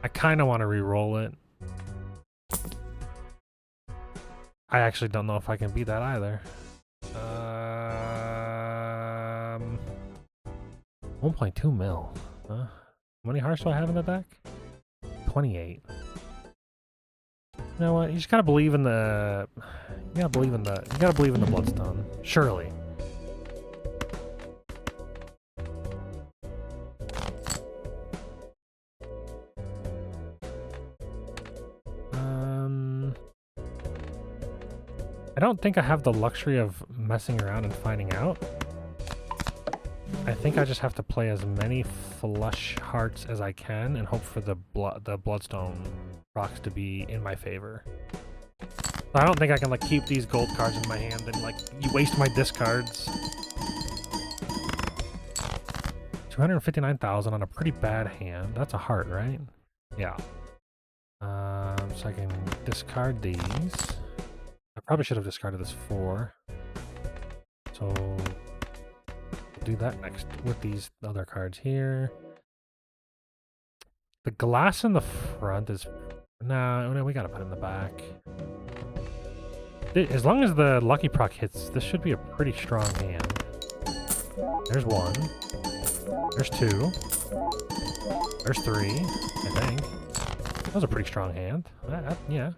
I kind of want to re-roll it. I actually don't know if I can beat that either. 1.2 mil. Huh? How many hearts do I have in the deck? 28. You know what? You just gotta believe in the. You gotta believe in the Bloodstone. Surely. I don't think I have the luxury of messing around and finding out. I think I just have to play as many flush hearts as I can and hope for the Bloodstone rocks to be in my favor. I don't think I can like keep these gold cards in my hand and like you waste my discards. 259,000 on a pretty bad hand. That's a heart, right? Yeah. So I can discard these. I probably should have discarded this 4. So we'll do that next with these other cards here. The glass in the front is... Nah, we gotta put it in the back. As long as the Lucky Proc hits, this should be a pretty strong hand. There's 1. There's 2. There's 3, I think. That was a pretty strong hand. Yeah.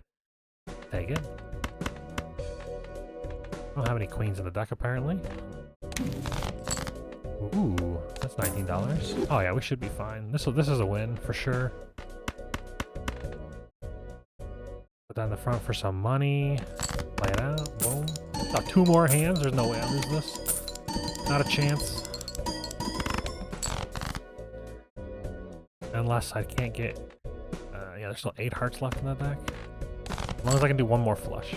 Take it. I don't have any queens in the deck, apparently. Ooh, that's $19. Oh yeah, we should be fine. This is a win, for sure. Put that in the front for some money. Play it out. Boom. Got 2 more hands. There's no way I lose this. Not a chance. Unless I can't get... yeah, there's still 8 hearts left in that deck. As long as I can do 1 more flush.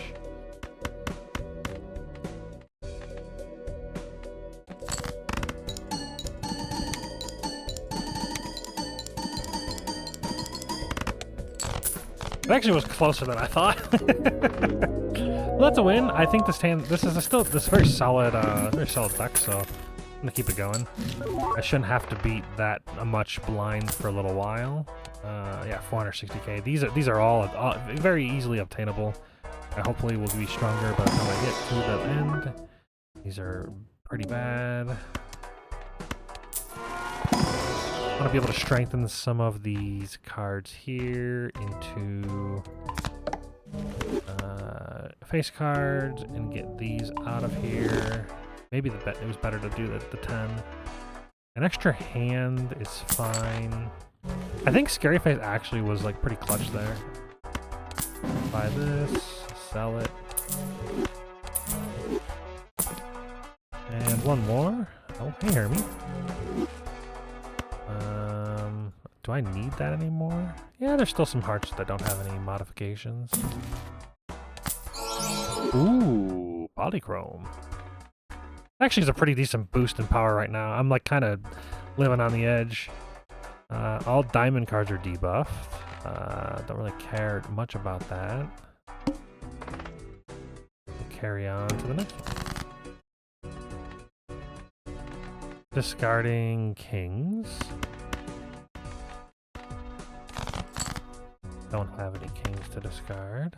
It actually was closer than I thought. Well, that's a win. I think this is still very solid deck, so I'm gonna keep it going. I shouldn't have to beat that much blind for a little while. Yeah, 460k. These are all very easily obtainable. Hopefully we'll be stronger by the time I get to the end. These are pretty bad. I want to be able to strengthen some of these cards here into face cards and get these out of here. Maybe it was better to do the 10. An extra hand is fine. I think Scary Face actually was like pretty clutch there. Buy this, sell it. And 1 more. Oh, hey Hermie. Do I need that anymore? Yeah, there's still some hearts that don't have any modifications. Ooh, Polychrome. Actually, it's a pretty decent boost in power right now. I'm like kind of living on the edge. All diamond cards are debuffed. Don't really care much about that. We'll carry on to the next one. Discarding kings. Don't have any kings to discard.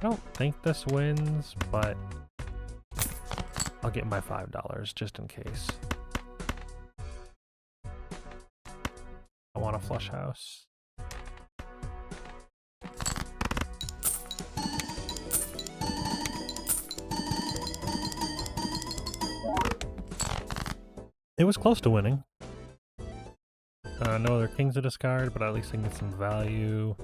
I don't think this wins, but I'll get my $5 just in case. I want a flush house. It was close to winning. No other kings to discard, but at least I can get some value.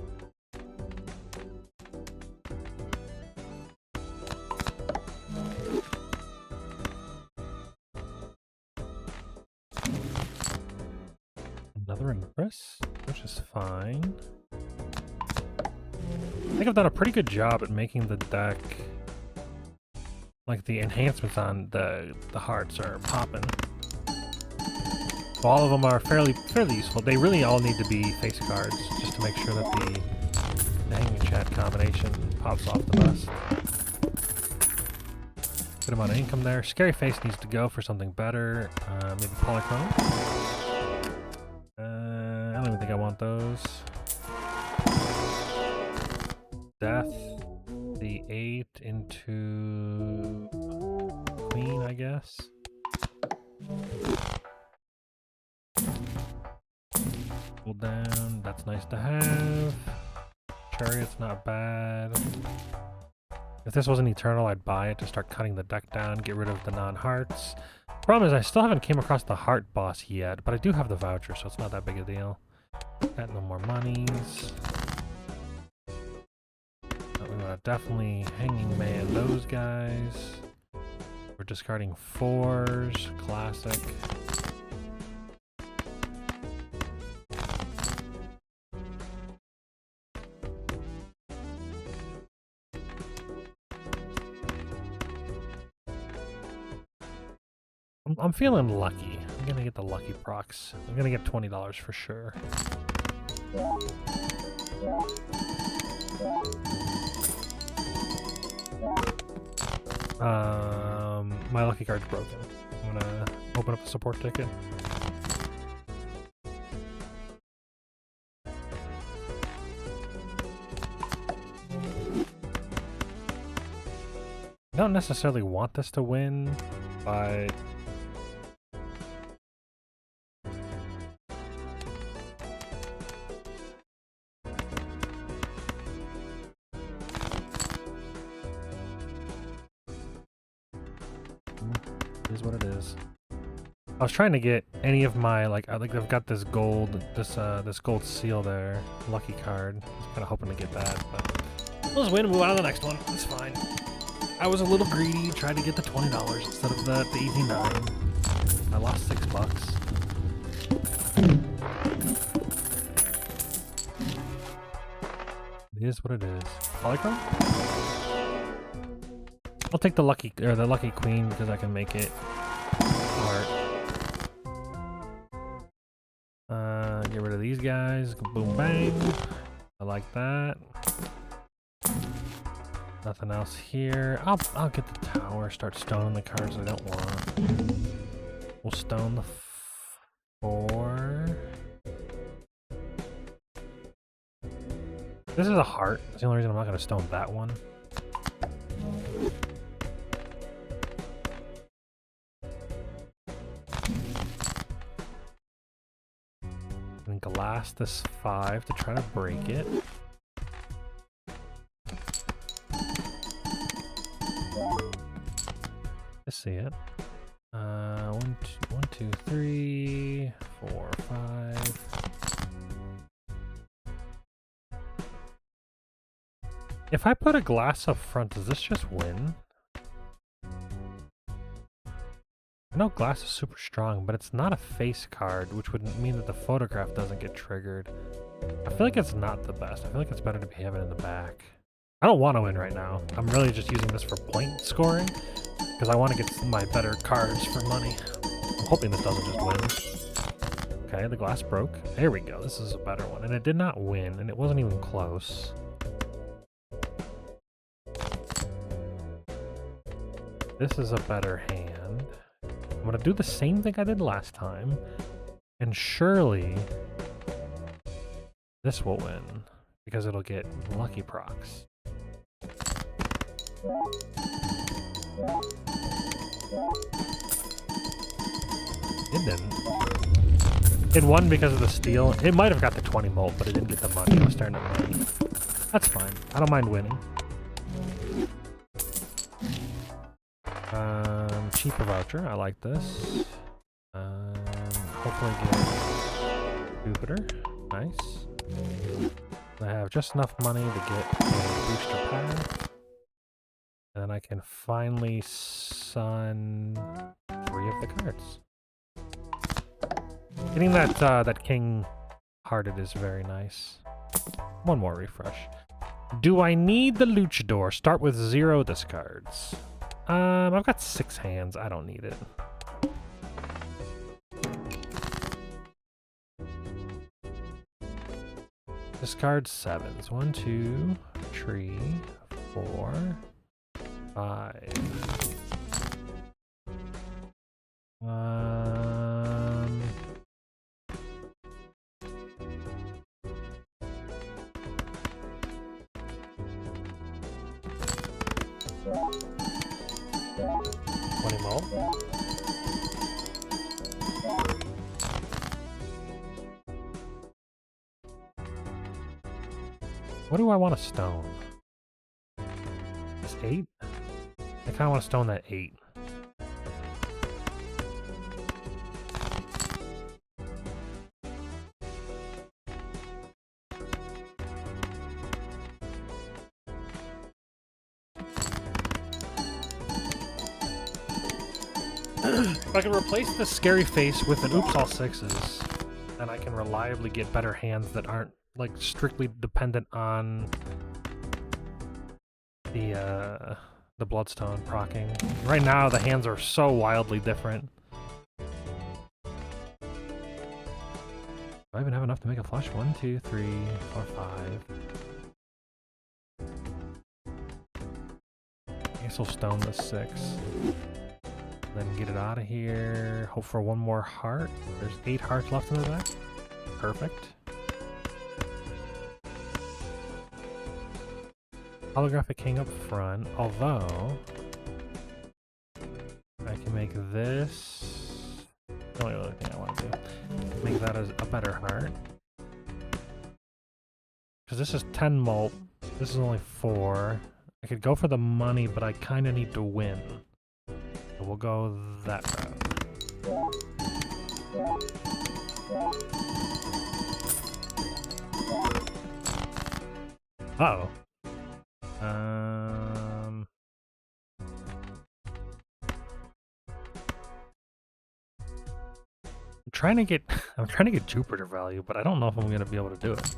Another Empress, which is fine. fine. I think I've done a pretty good job at making the deck, like the enhancements on the hearts are popping. All of them are fairly useful. They really all need to be face cards just to make sure that the hanging chat combination pops off the best. Good amount of income there. Scary face needs to go for something better. Maybe polychrome. I don't even think I want those. Death. The 8 into Queen, I guess. Pull down. That's nice to have. Chariot's not bad. If this wasn't Eternal, I'd buy it to start cutting the deck down, get rid of the non-hearts. Problem is, I still haven't came across the heart boss yet, but I do have the voucher, so it's not that big a deal. Got no more monies. We're gonna definitely Hanging Man those guys. We're discarding 4s, classic. I'm feeling lucky. I'm gonna get the lucky procs. I'm gonna get $20 for sure. My lucky card's broken. I'm gonna open up a support ticket. I don't necessarily want this to win, but it is what it is. I was trying to get any of my I've got this gold this gold seal there, lucky card. I was kind of hoping to get that, but we'll just win and move on to the next one. It's fine. I was a little greedy, tried to get the $20 instead of the easy 9. I lost $6. It is what it is. Polychrome? I'll take the lucky queen because I can make it heart. Get rid of these guys. Boom bang. I like that. Nothing else here. I'll get the tower. Start stoning the cards I don't want. We'll stone the 4. This is a heart. That's the only reason I'm not going to stone that one. And glass this 5 to try to break it. I see it. 1, 2, 3, 4, 5. If I put a glass up front, does this just win? I know glass is super strong, but it's not a face card, which would mean that the photograph doesn't get triggered. I feel like it's not the best. I feel like it's better to be having it in the back. I don't want to win right now. I'm really just using this for point scoring, because I want to get my better cards for money. I'm hoping this doesn't just win. Okay, the glass broke. There we go. This is a better one. And it did not win, and it wasn't even close. This is a better hand. I'm going to do the same thing I did last time, and surely this will win, because it'll get lucky procs. It didn't. It won because of the steal. It might have got the 20 molt, but it didn't get the money. I was staring at money. That's fine. I don't mind winning. Cheaper voucher. I like this. Hopefully get Jupiter. Nice. I have just enough money to get a booster pack. And then I can finally sun 3 of the cards. Getting that King Hearted is very nice. One more refresh. Do I need the luchador? Start with 0 discards. I've got 6 hands. I don't need it. Discard 7s. 1, 2, 3, 4, 5. 20 mult. What do I want to stone? This 8? I kind of want to stone that 8. If I can replace the scary face with an oops all 6s, then I can reliably get better hands that aren't like strictly dependent on the Bloodstone proccing. Right now the hands are so wildly different. Do I even have enough to make a flush? 1, 2, 3, 4, 5. I guess we'll stone the 6. Then get it out of here. Hope for one more heart. There's 8 hearts left in the deck. Perfect. Holographic King up front, although I can make this the only other thing I want to do. Make that as a better heart. Because this is 10 mult. This is only 4. I could go for the money, but I kind of need to win. So we'll go that route. Uh-oh. I'm trying to get Jupiter value, but I don't know if I'm going to be able to do it.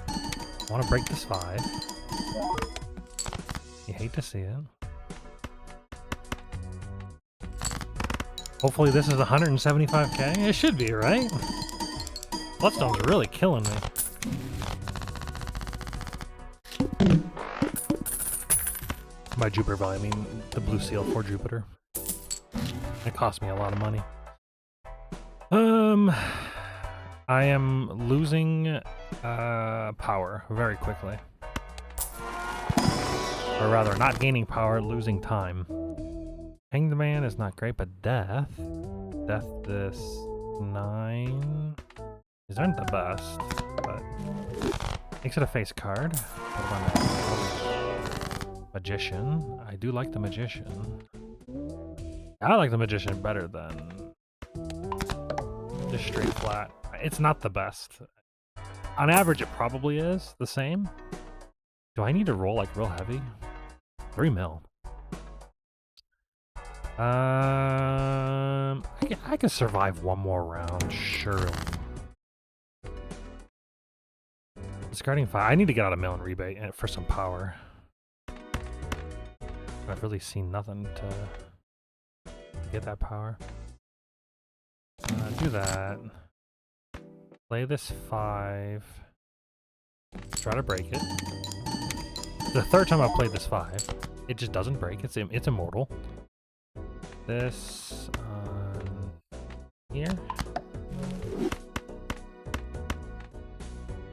I want to break this 5. You hate to see it. Hopefully this is 175k. It should be, right? Bloodstone's really killing me. By Jupiter value, I mean the blue seal for Jupiter. It cost me a lot of money. I am losing power very quickly. Or rather, not gaining power, losing time. Hanged Man is not great, but Death. Death this 9. These aren't the best, but makes it a face card. What about that? Magician. I do like the Magician. I like the Magician better than just straight flat. It's not the best. On average, it probably is the same. Do I need to roll like real heavy? 3 mil. I can survive one more round, surely. Discarding 5. I need to get out of mail and rebate for some power. I've really seen nothing to get that power. Do that. Play this 5. Try to break it. The third time I've played this 5, it just doesn't break. It's immortal. This on here.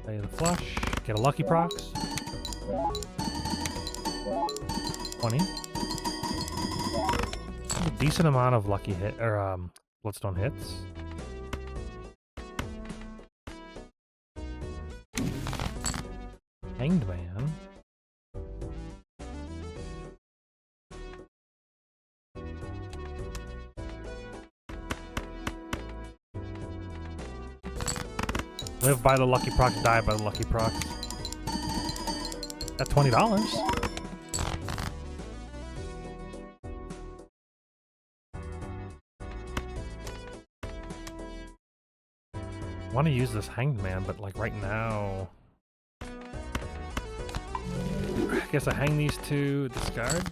Play the flush. Get a lucky procs. 20. A decent amount of lucky hit or Bloodstone hits. Hanged Man. Live by the lucky procs, die by the lucky procs. At $20. want to use this Hanged Man, but like right now, I guess I hang these two, discard.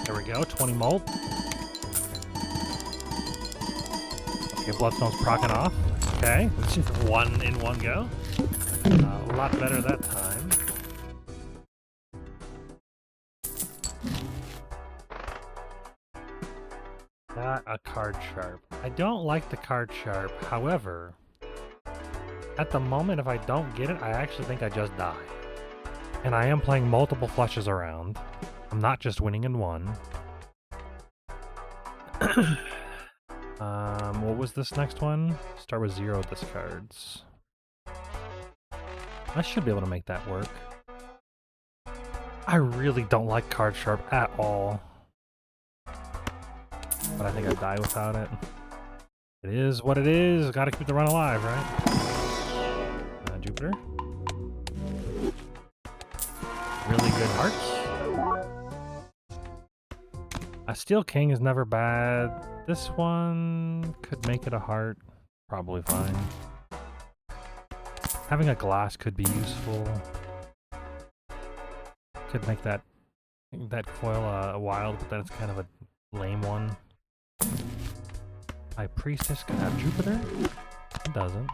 There we go, 20 molt. Okay, Bloodstone's procking off. Okay, it's just one in one go. A lot better that time. Got a card sharp. I don't like the card sharp, however, at the moment if I don't get it, I actually think I just die. And I am playing multiple flushes around. I'm not just winning in one. What was this next one? Start with 0 discards. I should be able to make that work. I really don't like card sharp at all. But I think I die without it. It is what it is. Gotta keep the run alive, right? Jupiter. Really good hearts. A Steel King is never bad. This one could make it a heart. Probably fine. Having a glass could be useful. Could make that coil a wild, but then it's kind of a lame one. High Priestess could have Jupiter. It doesn't.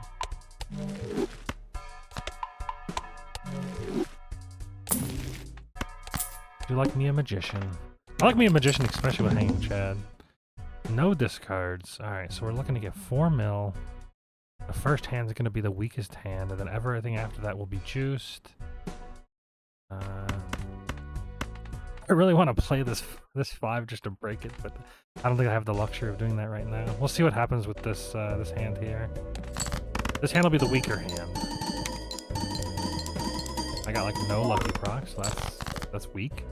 Do you like me a Magician? I like me a Magician, especially with Hanging Chad. No discards. Alright, so we're looking to get 4 mil. The first hand is going to be the weakest hand, and then everything after that will be juiced. I really want to play this 5 just to break it, but I don't think I have the luxury of doing that right now. We'll see what happens with this this hand here. This hand will be the weaker hand. I got like no lucky procs, so that's weak.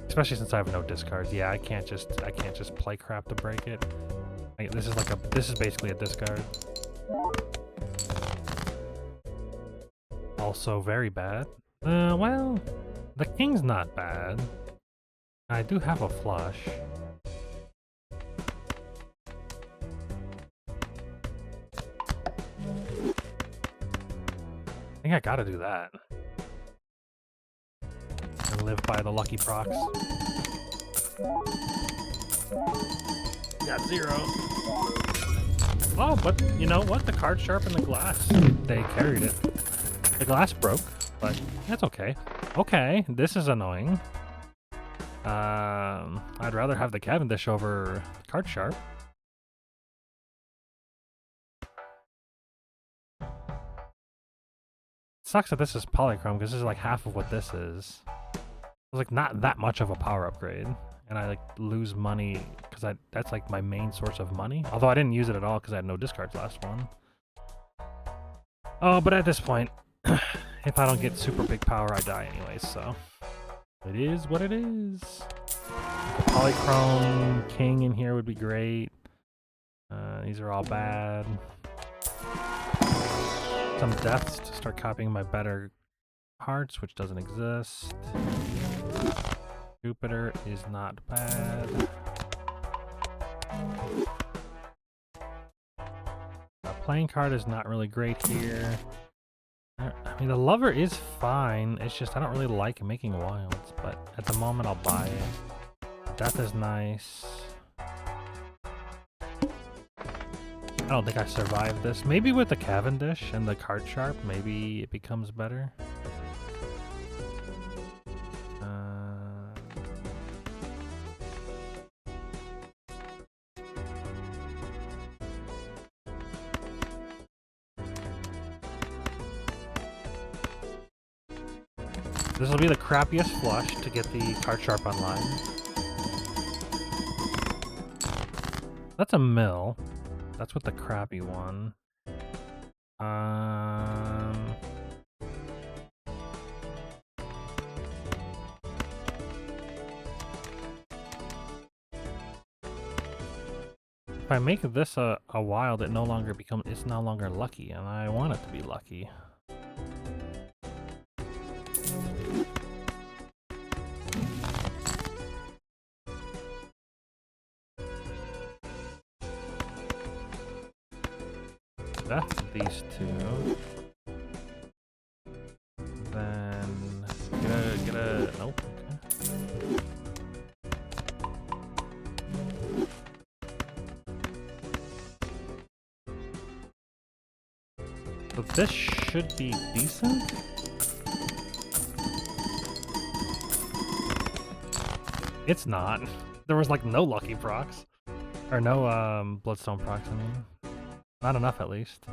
Especially since I have no discards. Yeah, I can't just play crap to break it. This is basically a discard. Also very bad. Well, the king's not bad. I do have a flush. I think I gotta do that. And live by the lucky procs. Got 0. Oh, but you know what? The card sharp and the glass, they carried it. The glass broke, but that's okay. Okay, this is annoying. I'd rather have the Cavendish over card sharp. Sucks that this is polychrome because this is like half of what this is. It's like not that much of a power upgrade, and I like lose money because that's like my main source of money. Although I didn't use it at all because I had no discards last one. Oh, but at this point, if I don't get super big power, I die anyways. So it is what it is. A polychrome king in here would be great. These are all bad. Some deaths to start copying my better hearts, which doesn't exist. Jupiter is not bad. Playing card is not really great here. I mean, the lover is fine. It's just I don't really like making wilds, but at the moment I'll buy it. Death is nice. I don't think I survived this. Maybe with the Cavendish and the card sharp, maybe it becomes better. This will be the crappiest flush to get the card sharp online. That's a mill. That's with the crappy one. If I make this a wild, it's no longer lucky, and I want it to be lucky. Death these two. Then get a nope. Okay. So this should be decent. It's not. There was like no lucky procs. Or no Bloodstone procs, I mean. Not enough at least.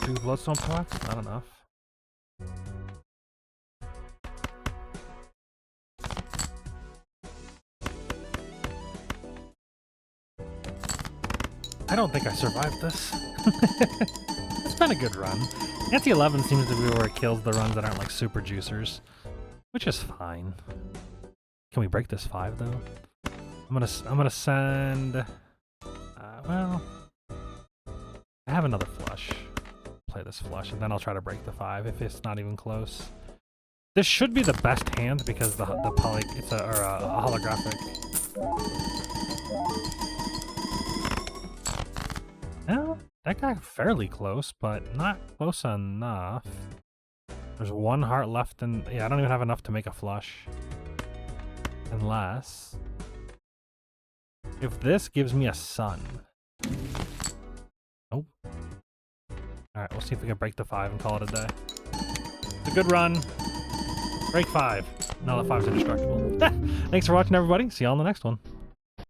Two Bloodstone procs? Not enough. I don't think I survived this. It's been a good run. Anti-11 seems to be where it kills the runs that aren't like super juicers, which is fine. Can we break this 5 though? I'm gonna send. Well, I have another flush. Play this flush, and then I'll try to break the 5 if it's not even close. This should be the best hand because the poly it's a holographic. Well, that got fairly close, but not close enough. There's 1 heart left, and yeah, I don't even have enough to make a flush. Unless... if this gives me a sun. Nope. Alright, we'll see if we can break the 5 and call it a day. It's a good run. Break 5. No, the 5's indestructible. Thanks for watching, everybody. See you all in the next one.